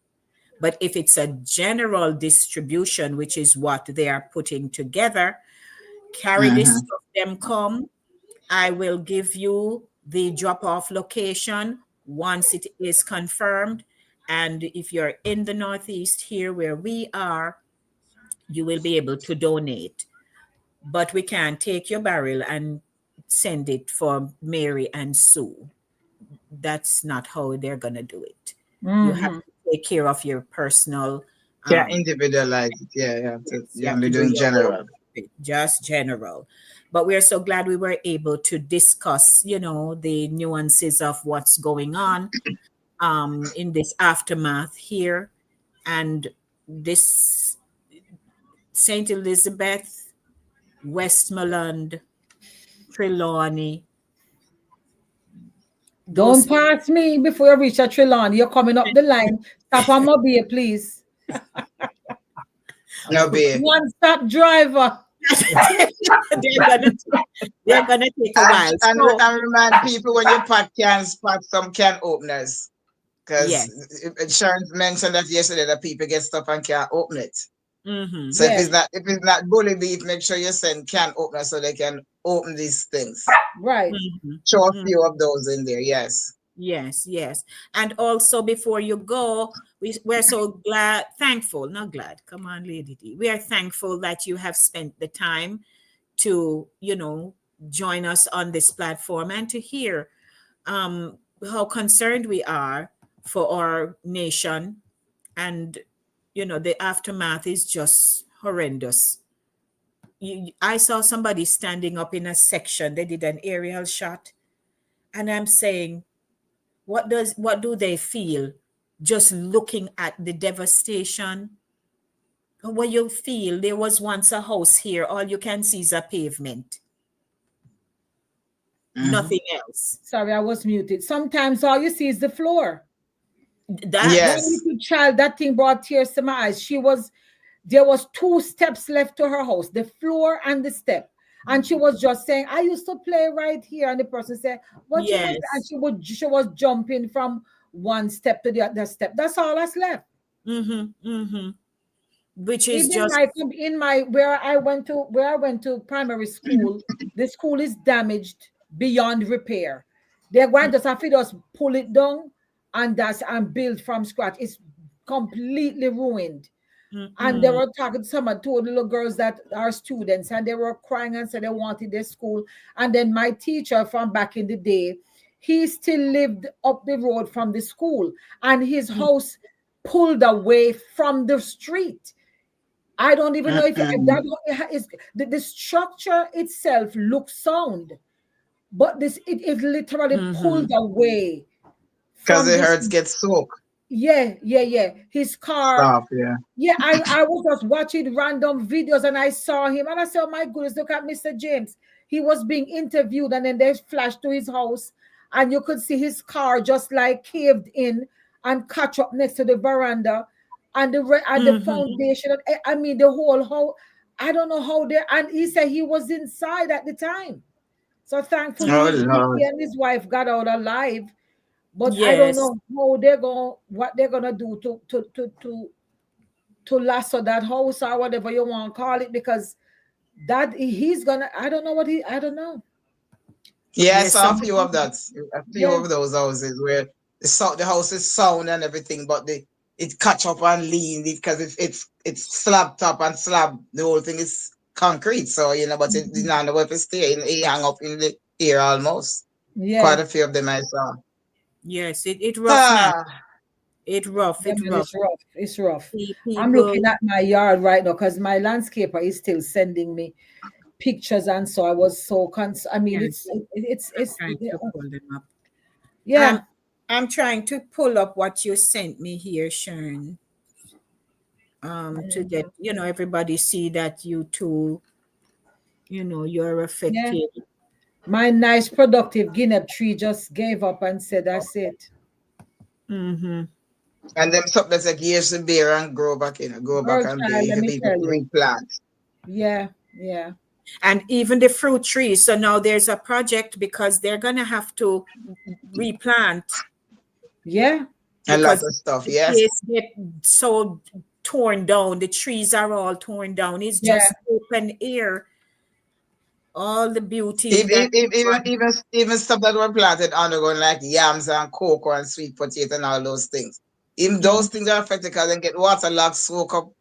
But if it's a general distribution, which is what they are putting together, carry this Mm-hmm. stuff, them come. I will give you the drop off location once it is confirmed. And if you're in the Northeast here where we are, you will be able to donate. But we can't take your barrel and send it for Mary and Sue. That's not how they're going to do it. You have Mm-hmm. to take care of your personal. Yeah, Um, individualize it. Yeah, you have to, yes, you you're have only to do doing your own general. bit, just general. But we are so glad we were able to discuss, the nuances of what's going on in this aftermath here, and this Saint Elizabeth, Westmoreland, Trelawney, Don't those. pass me before you reach a Trelawney. You're coming up the line. Stop on my beer, please. No be. One stop driver. they're gonna take a And, while. and, So and remind people when you pack cans, pack some can openers. Because yes. Sharon mentioned that yesterday that people get stuff and can't open it. Mm-hmm. So if Yeah, it's not bully beef, make sure you send can openers so they can open these things. right. Show a Mm-hmm. few of those in there, yes. Yes, yes. And also before you go, we're so glad, thankful, not glad. Come on, Lady D. We are thankful that you have spent the time to, join us on this platform and to hear how concerned we are for our nation. And, the aftermath is just horrendous. I saw somebody standing up in a section. They did an aerial shot. And I'm saying, what do they feel just looking at the devastation? What you feel, there was once a house here, all you can see is a pavement, Mhm. nothing else. Sorry, I was muted. Sometimes all you see is the floor. That One Yes. little child, that thing brought tears to my eyes. There was two steps left to her house, the floor and the step. And she was just saying, I used to play right here. And the person said, what you mean? And yes. she was jumping from one step to the other step. That's all that's left. Mm-hmm, mm-hmm. Which is Even just. my in my where I went to primary school, the school is damaged beyond repair. They're going to have to just pull it down and build from scratch. It's completely ruined. And they Mm-mm, were talking to some two little girls that are students, and they were crying and said they wanted their school. And then my teacher from back in the day, he still lived up the road from the school, and his house pulled away from the street. I don't even know if Mm-mm. that is the structure itself looks sound, but it literally mm-hmm. pulled away Because from the this. herds get soaked. Yeah. His car. Stop, yeah. Yeah, I was just watching random videos and I saw him and I said, oh my goodness, look at Mr. James. He was being interviewed and then they flashed to his house and you could see his car just like caved in and catch up next to the veranda and the Mm-hmm. foundation. I mean, the whole how I don't know how they, and he said he was inside at the time. So thankfully, Oh, he Lord. and his wife got out alive. But I don't Yes. know what they're gonna do to lasso that house or whatever you want to call it, because that he's gonna, I don't know. Yeah, I Yes. saw a few of that. A few Yeah, of those houses where the house is sound and everything, but it catch up and lean because it's slab top and slab. The whole thing is concrete, so but it's not know if it's stay. It hang up in the air almost. Quite yeah, a few of them I saw. Yes. It rough now. Ah, It rough. yeah, It man, rough. it's rough. It's rough. I'm People. looking at my yard right now because my landscaper is still sending me pictures, and so I was so I mean, Yes. I'm trying to pull them up. yeah, I'm trying to pull up what you sent me here, Sharon. To get everybody see that you too, you're yeah. affected. My nice productive guinea tree just gave up and said, that's it. Mm-hmm. and them something that's like years to bear and grow back Girl and bear. child, You let can me be tell you. replant. Yeah. And even the fruit trees. So now there's a project because they're gonna have to replant Yeah. A lot because of stuff, the yes. place get so torn down. The trees are all torn down. It's Yeah. just open air. All the beauty Even, that. even stuff that were planted underground like yams and cocoa and sweet potato and all those things. Even Mhm. those things are affected because they get waterlogged, soak up,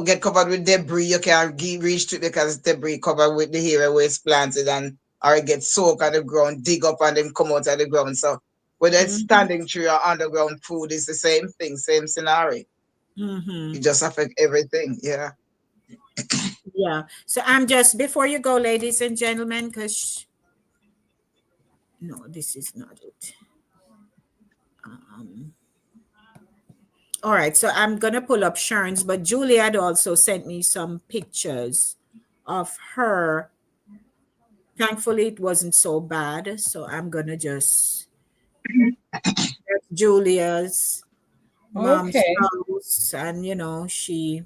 get covered with debris. You can't reach to it because it's debris covered with the area where it's planted and or it gets soaked on the ground, dig up and then come out of the ground. So whether it's standing tree or underground food, it's the same thing, same scenario. It just affect everything. Yeah. Yeah. So I'm just, before you go, ladies and gentlemen, because no, this is not it. All right. So I'm going to pull up Sharon's, but Julie had also sent me some pictures of her. Thankfully, it wasn't so bad. So I'm going to just, Julia's mom's Okay. house. And, you know, she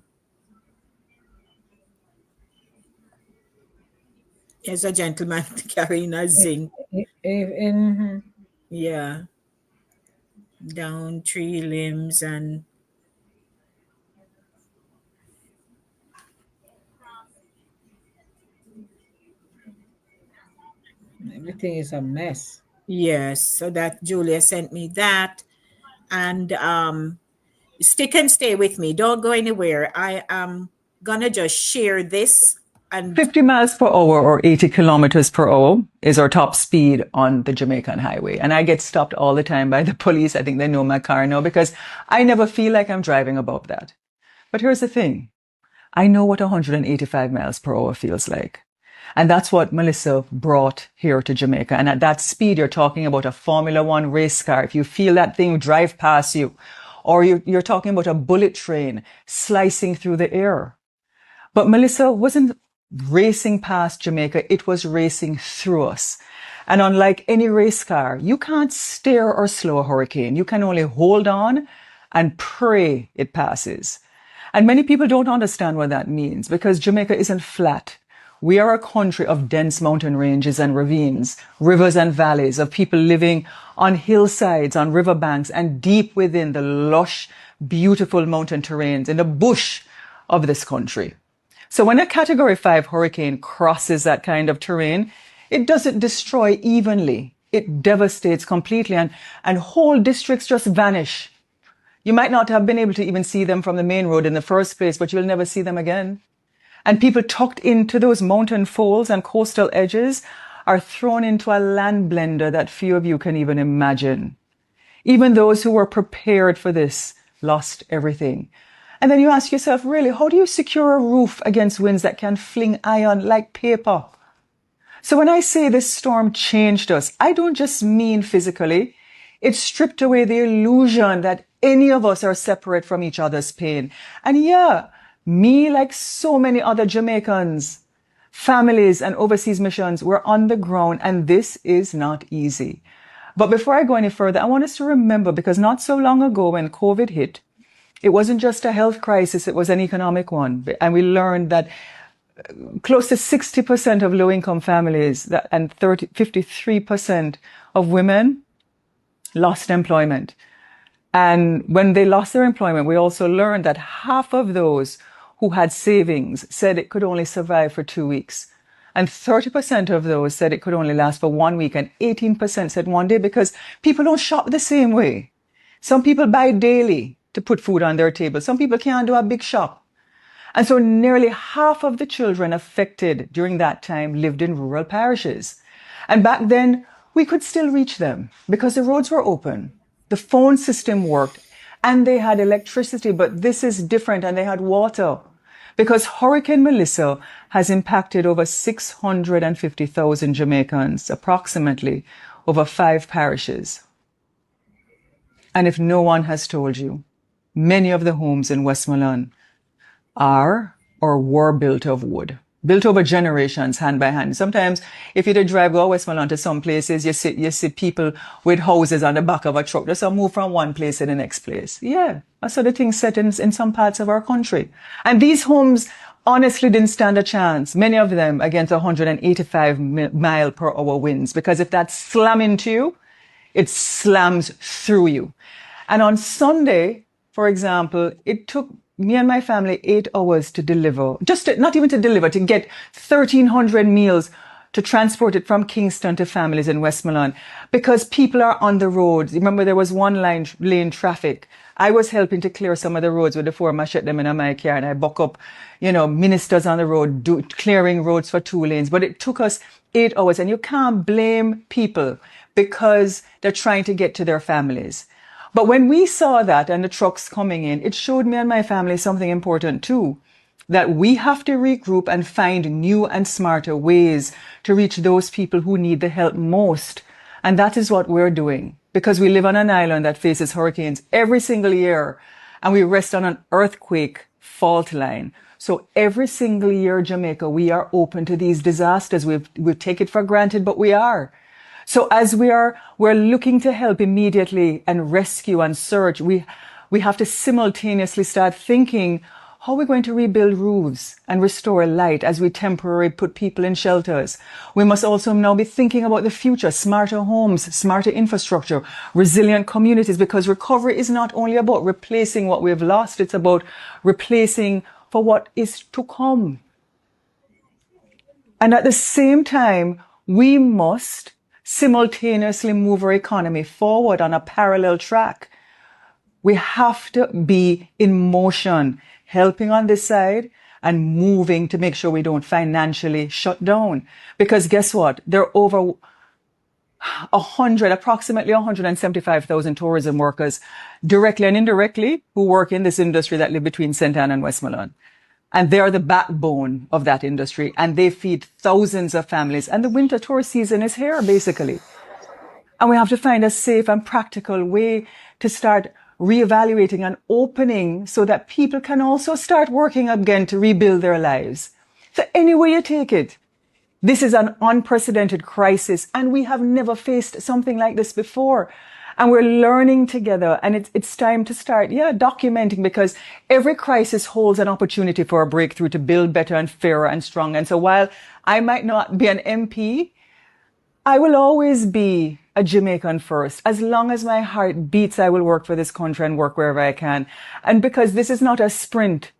is a gentleman carrying a zinc. Yeah. Down tree limbs and Everything is a mess. yes. So that Julia sent me that. And stick and stay with me. Don't go anywhere. I am gonna just share this and 50 miles per hour or 80 kilometers per hour is our top speed on the Jamaican highway. And I get stopped all the time by the police. I think they know my car now because I never feel like I'm driving above that. But here's the thing. I know what 185 miles per hour feels like. And that's what Melissa brought here to Jamaica. And at that speed, you're talking about a Formula One race car. If you feel that thing drive past you, or you're talking about a bullet train slicing through the air. But Melissa wasn't racing past Jamaica. It was racing through us. And unlike any race car, you can't steer or slow a hurricane. You can only hold on and pray it passes. And many people don't understand what that means because Jamaica isn't flat. We are a country of dense mountain ranges and ravines, rivers and valleys, of people living on hillsides, on riverbanks, and deep within the lush, beautiful mountain terrains in the bush of this country. So when a Category 5 hurricane crosses that kind of terrain, it doesn't destroy evenly. It devastates completely and whole districts just vanish. You might not have been able to even see them from the main road in the first place, but you'll never see them again. And people tucked into those mountain folds and coastal edges are thrown into a land blender that few of you can even imagine. Even those who were prepared for this lost everything. And then you ask yourself, really, how do you secure a roof against winds that can fling iron like paper? So when I say this storm changed us, I don't just mean physically. It stripped away the illusion that any of us are separate from each other's pain. And yeah, me, like so many other Jamaicans, families and overseas missions, were on the ground, and this is not easy. But before I go any further, I want us to remember, because not so long ago when COVID hit, it wasn't just a health crisis, it was an economic one. And we learned that close to 60% of low-income families and 53% of women lost employment. And when they lost their employment, we also learned that half of those who had savings said it could only survive for 2 weeks. And 30% of those said it could only last for 1 week. And 18% said 1 day, because people don't shop the same way. Some people buy daily to put food on their table. Some people can't do a big shop. And so nearly half of the children affected during that time lived in rural parishes. And back then, we could still reach them because the roads were open. The phone system worked and they had electricity, but this is different, and they had water because Hurricane Melissa has impacted over 650,000 Jamaicans, approximately over 5 parishes. And if no one has told you, many of the homes in Westmoreland are or were built of wood, built over generations, hand by hand. Sometimes, if you did drive go Westmoreland to some places, you see people with houses on the back of a truck. Just move from one place to the next place. Yeah, that's how the things set in some parts of our country. And these homes honestly didn't stand a chance, many of them against 185 mile per hour winds, because if that slam into you, it slams through you. And on Sunday, for example, it took me and my family 8 hours to deliver, not even to deliver, to get 1,300 meals to transport it from Kingston to families in Westmoreland, because people are on the roads. Remember, there was one lane traffic. I was helping to clear some of the roads with the 4 machete them in my car, and I buck up, ministers on the road, clearing roads for 2 lanes. But it took us 8 hours, and you can't blame people. because they're trying to get to their families. But when we saw that and the trucks coming in, it showed me and my family something important too, that we have to regroup and find new and smarter ways to reach those people who need the help most. And that is what we're doing, because we live on an island that faces hurricanes every single year, and we rest on an earthquake fault line. So every single year, Jamaica, we are open to these disasters. We take it for granted, but we are. So as we're looking to help immediately and rescue and search, we have to simultaneously start thinking, how are we going to rebuild roofs and restore light as we temporarily put people in shelters? We must also now be thinking about the future, smarter homes, smarter infrastructure, resilient communities, because recovery is not only about replacing what we've lost, it's about replacing for what is to come. And at the same time, we must simultaneously move our economy forward on a parallel track. We have to be in motion, helping on this side and moving to make sure we don't financially shut down. Because guess what? There are over approximately 175,000 tourism workers, directly and indirectly, who work in this industry that live between St. Anne and Westmoreland. And they are the backbone of that industry, and they feed thousands of families. And the winter tour season is here, basically. And we have to find a safe and practical way to start reevaluating and opening so that people can also start working again to rebuild their lives. So any way you take it, this is an unprecedented crisis, and we have never faced something like this before. And we're learning together, and it's time to start, documenting, because every crisis holds an opportunity for a breakthrough to build better and fairer and stronger. And so while I might not be an MP, I will always be a Jamaican first. As long as my heart beats, I will work for this country and work wherever I can. And because this is not a sprint,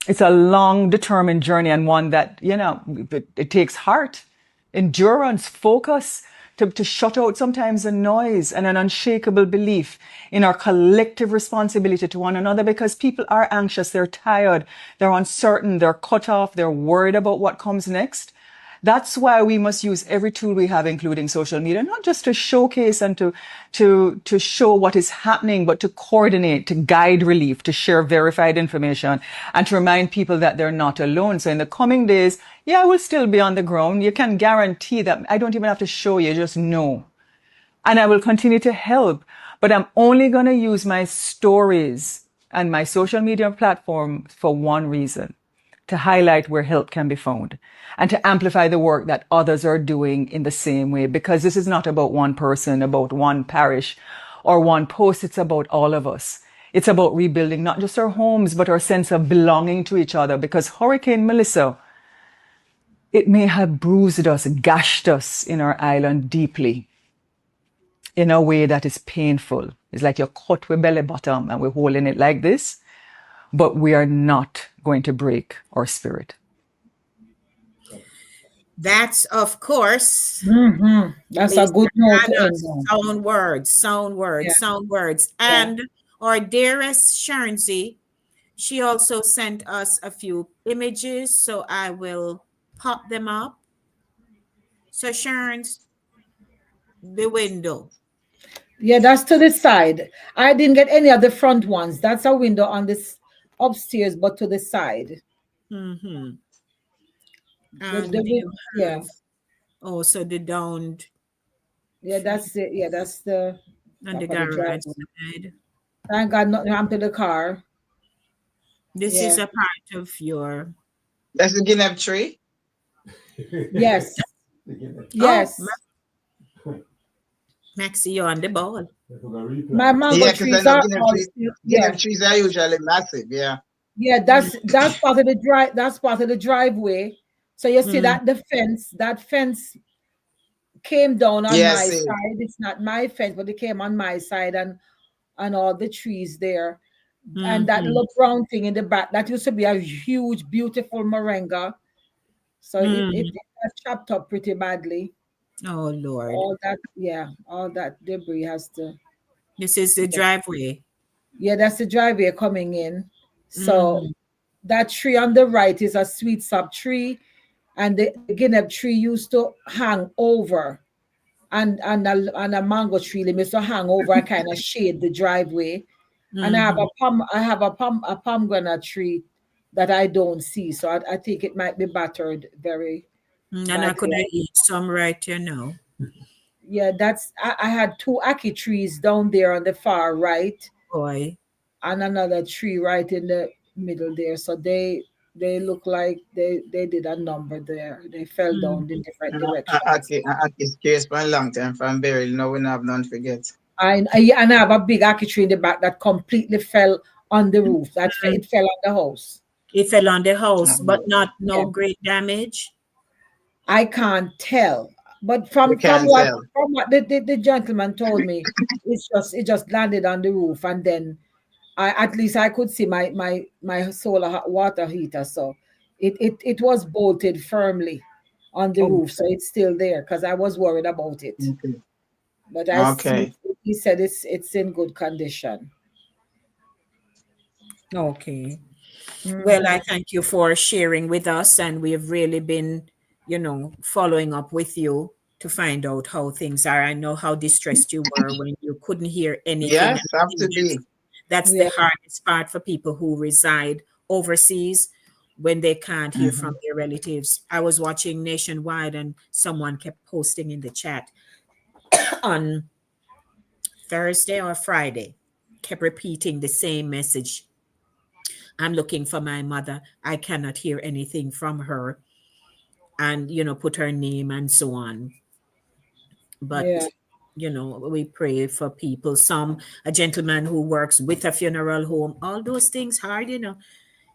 it's a long, determined journey, and one that, it takes heart, endurance, focus, to shut out sometimes the noise, and an unshakable belief in our collective responsibility to one another, because people are anxious, they're tired, they're uncertain, they're cut off, they're worried about what comes next. That's why we must use every tool we have, including social media, not just to showcase and to show what is happening, but to coordinate, to guide relief, to share verified information, and to remind people that they're not alone. So in the coming days, I will still be on the ground. You can guarantee that I don't even have to show you, just know. And I will continue to help, but I'm only going to use my stories and my social media platform for one reason: to highlight where help can be found and to amplify the work that others are doing in the same way. Because this is not about one person, about one parish or one post. It's about all of us. It's about rebuilding not just our homes, but our sense of belonging to each other. Because Hurricane Melissa, it may have bruised us, gashed us in our island deeply in a way that is painful. It's like you're cut with belly bottom and we're holding it like this, but we are not going to break our spirit. That's, of course, That's a good note to end on. sound words. Yeah. And our dearest Sharnsey, she also sent us a few images, so I will pop them up. So Sharns, the window. Yeah, that's to the side. I didn't get any of the front ones. That's a window on this upstairs, but to the side. Mm-hmm. The- And the- you yeah, have also the downed yeah, that's it. Yeah, that's the on top the of the garage driveway. side. Thank God nothing happened to the car. This is Yeah. a part of your That's the guinea tree. Yes. oh Yes. Maxie, you're on the ball. My mango Yeah, because I trees know are all still, guinea yeah. trees are usually massive. Yeah. Yeah, that's part of the that's part of the driveway. So you see that that fence came down on Yeah, my see. side. It's not my fence, but it came on my side, and all the trees there. And that little brown thing in the back, that used to be a huge, beautiful moringa. So it got chopped up pretty badly. Oh Lord. All that, yeah, all that debris has to. This is the driveway. Yeah, that's the driveway coming in. So Mm-hmm. that tree on the right is a sweet sap tree, and the guinea tree used to hang over. and a mango tree. They used to hang over and kind of shade the driveway. And Mhm. I have a pomegranate tree that I don't see. So I think it might be battered very And I could badly. eat some right here now. Yeah, I had two ackee trees down there on the far right Boy. and another tree right in the middle there. So they look like they did a number there. They fell down in Mhm. different I directions. keep case for a long time from burial. No, we have none forget. And I have a big ackee tree in the back that completely fell on the roof. It fell on the house. It fell on the house, but Um, not no Yeah, great damage. I can't tell. But we from can't what tell. the gentleman told me, it just landed on the roof, and then I at least I could see my solar water heater. So it was bolted firmly on the Oh, roof, so it's still there because I was worried about it. Okay. But I see Okay. he said it's in good condition. okay. Well, Hmm. I thank you for sharing with us, and we have really been, following up with you to find out how things are. I know how distressed you were when you couldn't hear anything. Yes, I have think to be. that's the Yeah, hardest part for people who reside overseas when they can't hear from Mhm. their relatives. I was watching Nationwide, and someone kept posting in the chat on Thursday or Friday, kept repeating the same message. I'm looking for my mother. I cannot hear anything from her. And, put her name and so on. yeah. But, we pray for people. A gentleman who works with a funeral home, all those things hard.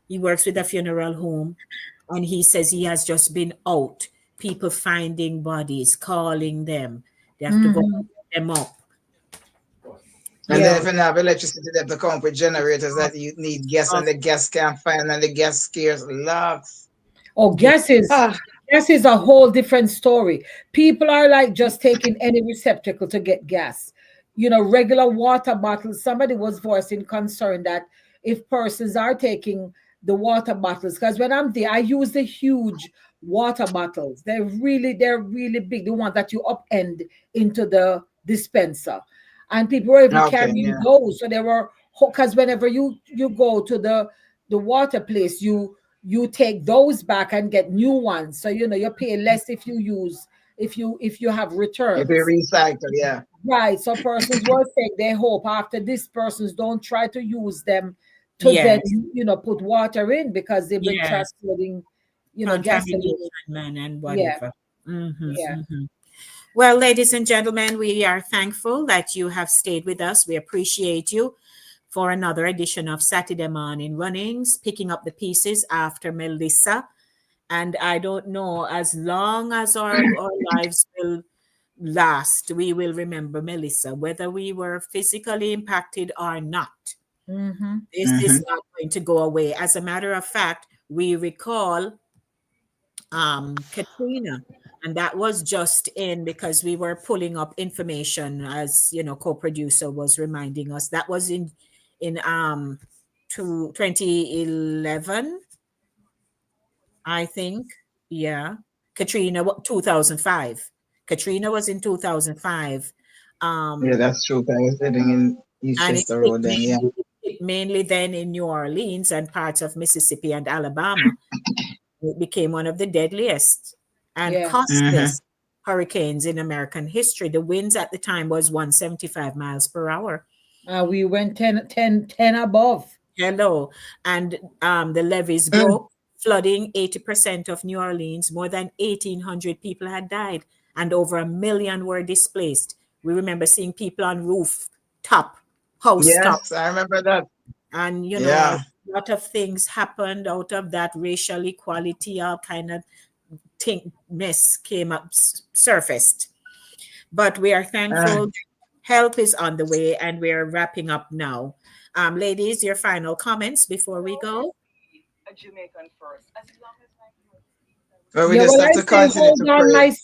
He works with a funeral home, and he says he has just been out. People finding bodies, calling them. They have to go Hmm. pick them up. And then Yeah. if you have electricity, they have to come up with generators that you need gas, and the gas can't find, and the gas scarce lots. Oh, Yeah. Ah, gas is a whole different story. People are like just taking any receptacle to get gas. Regular water bottles. Somebody was voicing concern that if persons are taking the water bottles, because when I'm there, I use the huge water bottles. They're really big. The ones that you upend into the dispenser, and people were even okay, carrying yeah. those. So they were because whenever you go to the water place, you take those back and get new ones. So you pay less if you use if you have If we returns. recycle, yeah. Right. So persons will take they hope after this persons don't try to use them to then Yes. put water in because they've been Yes. transporting Contamination, gasoline. man, and Yeah, whatever. Hmm. yeah. Hmm. Well, ladies and gentlemen, we are thankful that you have stayed with us. We appreciate you for another edition of Saturday Morning Runnings, picking up the pieces after Melissa. And I don't know, as long as our lives will last, we will remember Melissa, whether we were physically impacted or not. Hmm. This is Hmm. not going to go away. As a matter of fact, we recall Katrina, and that was just in because we were pulling up information as co-producer was reminding us. That was in 2011, I think. Yeah, Katrina, 2005. Katrina was in 2005. Yeah, Um, that's true. 'Cause I was living in and it Eastchester hit Road then, yeah. mainly then in New Orleans and parts of Mississippi and Alabama. It became one of the deadliest and Yeah. Hmm. costliest hurricanes in American history. The winds at the time was 175 miles per hour. We went 10 above. Hello. And the levees broke, flooding 80% of New Orleans. More than 1,800 people had died, and over 1 million were displaced. We remember seeing people on roof top, house top. Yes, I remember that. And, a Yeah. lot of things happened out of that racial equality, all kind of mess came up, surfaced. But we are Uh, thankful. Help is on the way, and we're wrapping up now. Ladies, your final comments before we go? but we Yeah, just well, have I to say continue hold to on, pray.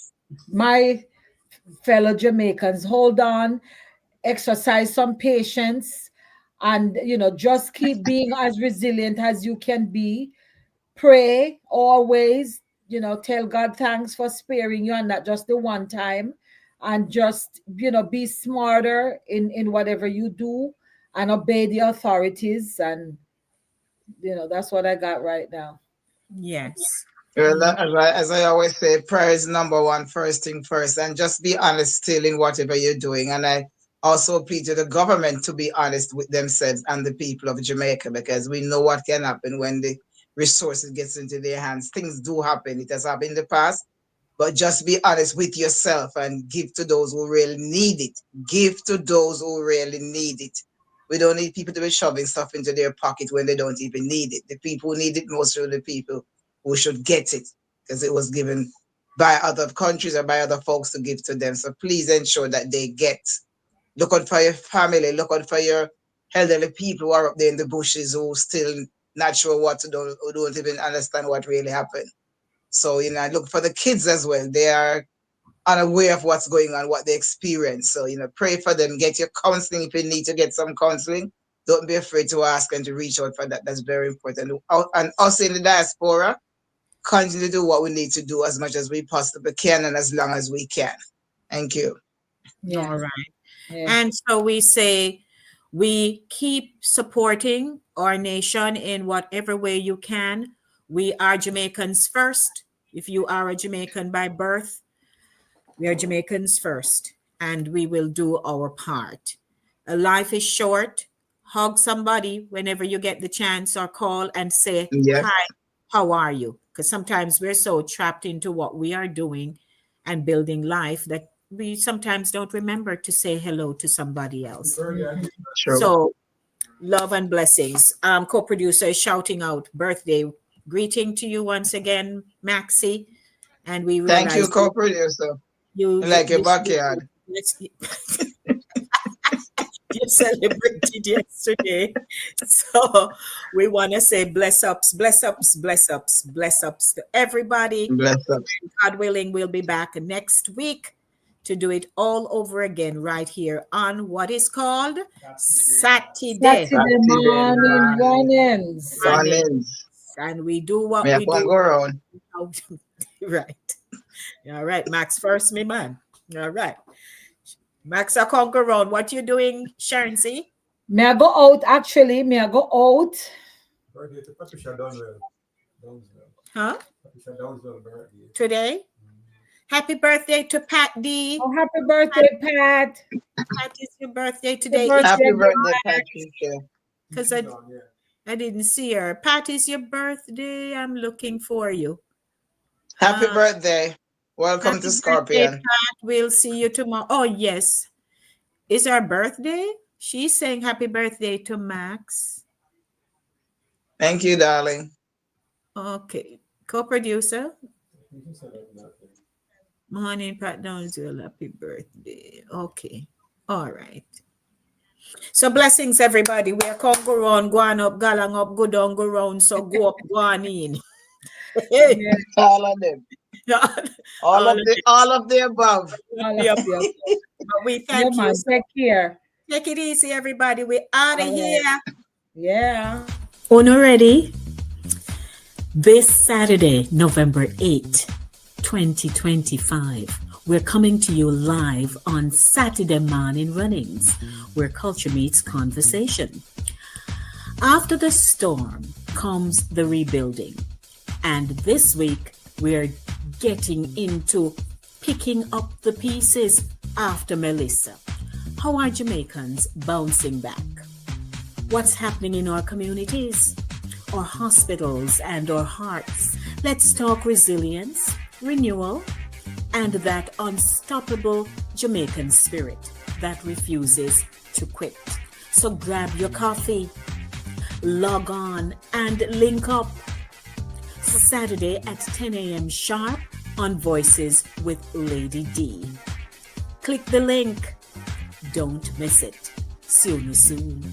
my fellow Jamaicans, hold on, exercise some patience, and just keep being as resilient as you can be. Pray always, tell God thanks for sparing you and not just the one time. and just, be smarter in whatever you do and obey the authorities. And, that's what I got right now. Yes. Well, as I always say, prayer is number one, first thing first, and just be honest still in whatever you're doing. And I also plead to the government to be honest with themselves and the people of Jamaica, because we know what can happen when the resources gets into their hands. Things do happen. It has happened in the past, but just be honest with yourself and give to those who really need it. Give to those who really need it. We don't need people to be shoving stuff into their pocket when they don't even need it. The people who need it most are the people who should get it, because it was given by other countries or by other folks to give to them. So please ensure that they get. Look out for your family. Look out for your elderly people who are up there in the bushes who still not sure what to do, who don't even understand what really happened. So, look for the kids as well. They are unaware of what's going on, what they experience. So, pray for them. Get your counseling if you need to get some counseling. Don't be afraid to ask and to reach out for that. That's very important. And us in the diaspora, continue to do what we need to do as much as we possibly can and as long as we can. Thank you. Yeah. All right. Yeah. And so we say we keep supporting our nation in whatever way you can. We are Jamaicans first. If you are a Jamaican by birth, we are Jamaicans first, and we will do our part. Life is short. Hug somebody whenever you get the chance, or call and say, Yeah. hi, how are you? Because sometimes we're so trapped into what we are doing and building life that we sometimes don't remember to say hello to somebody else. Sure. So, love and blessings. Co-producer is shouting out birthday greeting to you once again, Maxie. And we realize Thank you, co-producer. you Like your backyard. you celebrated yesterday. So we want to say bless ups, bless ups, bless ups, bless ups to everybody. Bless up. God willing, we'll be back next week to do it all over again right here on what is called Satideh Saturday morning runnings. Runnings. And we do what Yeah, we one do. go around. Right. All right, Max first, me man. All right. Max, I can't go around. What you doing, Sharon? See? May I go out actually? May I go out? Birthday to Patricia Donwell. Huh? Patricia Donwell birthday. Today? Happy birthday to Pat D. Oh, happy birthday, Pat. Pat, it's your birthday today. Happy birthday, Patricia. Because I didn't see her. Pat, is your birthday. I'm looking for you. Happy birthday. Welcome Happy to Scorpion. birthday, Pat. We'll see you tomorrow. Oh, yes. Is our birthday? She's saying happy birthday to Max. Thank you, darling. Okay. Co-producer. Morning, Pat Downsville. Happy birthday. Okay. All right. So blessings, everybody. We are going go round, go on up, galang up, go down, go round. So go up, go on in. Yeah. All of them. All of the above. But we thank you. Man, take care. Take it easy, everybody. We're out of here. Yeah. Una ready? This Saturday, November 8th, 2025, we're coming to you live on Satideh Mawnin Runnings, where culture meets conversation. After the storm comes the rebuilding. And this week, we're getting into picking up the pieces after Melissa. How are Jamaicans bouncing back? What's happening in our communities, our hospitals, and our hearts? Let's talk resilience, renewal, and that unstoppable Jamaican spirit that refuses to quit. So grab your coffee, log on, and link up. Saturday at 10 a.m. sharp on Voices with Lady D. Click the link. Don't miss it. See you soon.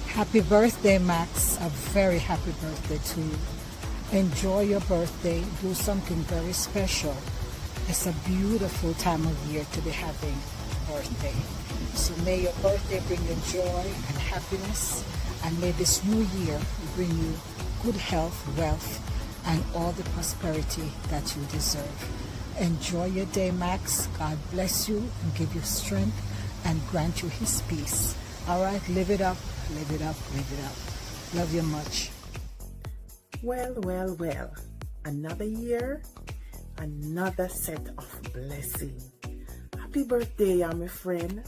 Happy birthday, Max. A very happy birthday to you. Enjoy your birthday. Do something very special. It's a beautiful time of year to be having a birthday. So may your birthday bring you joy and happiness, and may this new year bring you good health, wealth, and all the prosperity that you deserve. Enjoy your day, Max. God bless you and give you strength and grant you his peace. All right, live it up, live it up, live it up. Love you much. Well, well, well. Another year, another set of blessing. Happy birthday, my friend.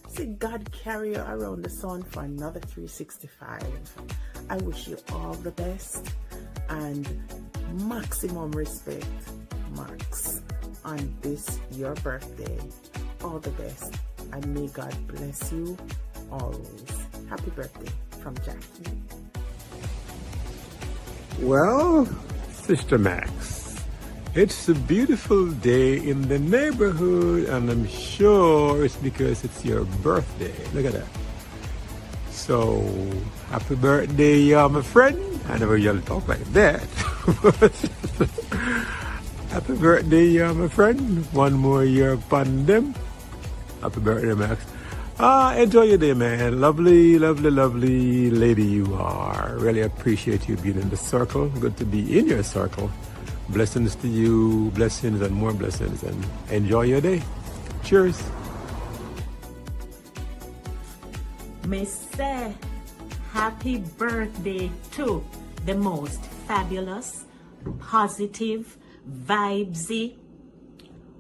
See God carry you around the sun for another 365. I wish you all the best and maximum respect, Max, on this, your birthday. All the best, and may God bless you always. Happy birthday from Jackie. Well, Sister Max, it's a beautiful day in the neighborhood, and I'm sure it's because it's your birthday. Look at that. So, happy birthday, my friend. I never yell talk like that. Happy birthday, my friend. One more year upon them. Happy birthday, Max. Enjoy your day, man. Lovely, lovely, lovely lady you are. Really appreciate you being in the circle. Good to be in your circle. Blessings to you, blessings and more blessings, and enjoy your day. Cheers. May say happy birthday to the most fabulous, positive, vibesy,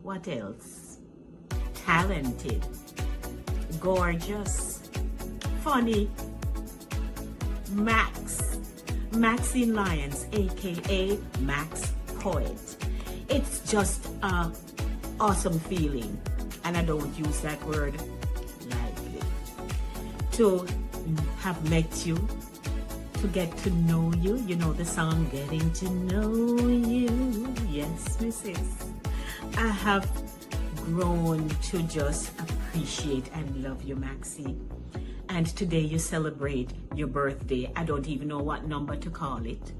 what else? Talented, gorgeous, funny, Maxine Lyons, aka Max Poet. It's just a awesome feeling, and I don't use that word lightly, to have met you, to get to know you. You know the song, Getting to Know You. Yes, Mrs. I have grown to just appreciate and love you, Maxie. And today you celebrate your birthday. I don't even know what number to call it.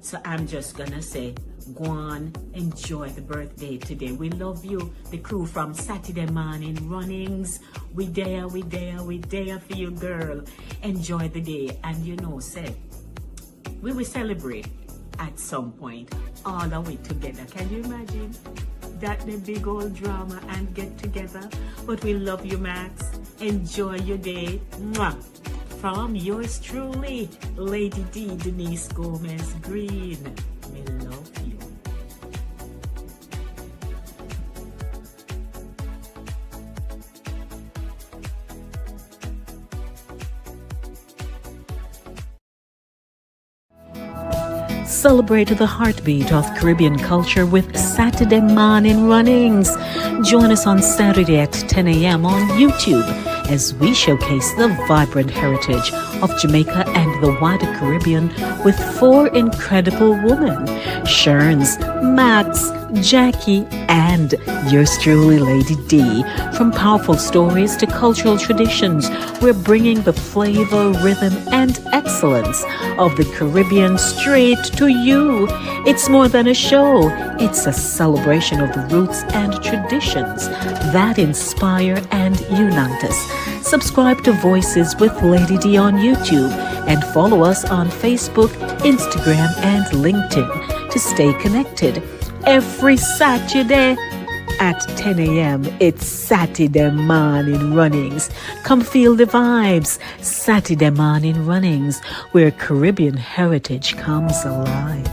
So I'm just gonna say, go on, enjoy the birthday today. We love you, the crew from Satideh Mawnin Runnings. We there for you, girl. Enjoy the day. And you know, say, we will celebrate at some point, all of it together. Can you imagine? That the big old drama and get together. But we love you, Max. Enjoy your day. Mwah. From yours truly, Lady D, Denise Gomez Green. We love you. Celebrate the heartbeat of Caribbean culture with Satideh Mawnin Runnings. Join us on Saturday at 10 a.m. on YouTube as we showcase the vibrant heritage of Jamaica and the wider Caribbean with 4 incredible women: Sherns, Max, Jackie, and yours truly, Lady D. From powerful stories to cultural traditions, we're bringing the flavor, rhythm, and excellence of the Caribbean straight to you. It's more than a show. It's a celebration of the roots and traditions that inspire and unite us. Subscribe to Voices with Lady D on YouTube and follow us on Facebook, Instagram, and LinkedIn to stay connected. Every Saturday at 10 a.m. it's Satideh Mawnin Runnings. Come feel the vibes. Satideh Mawnin Runnings, where Caribbean heritage comes alive.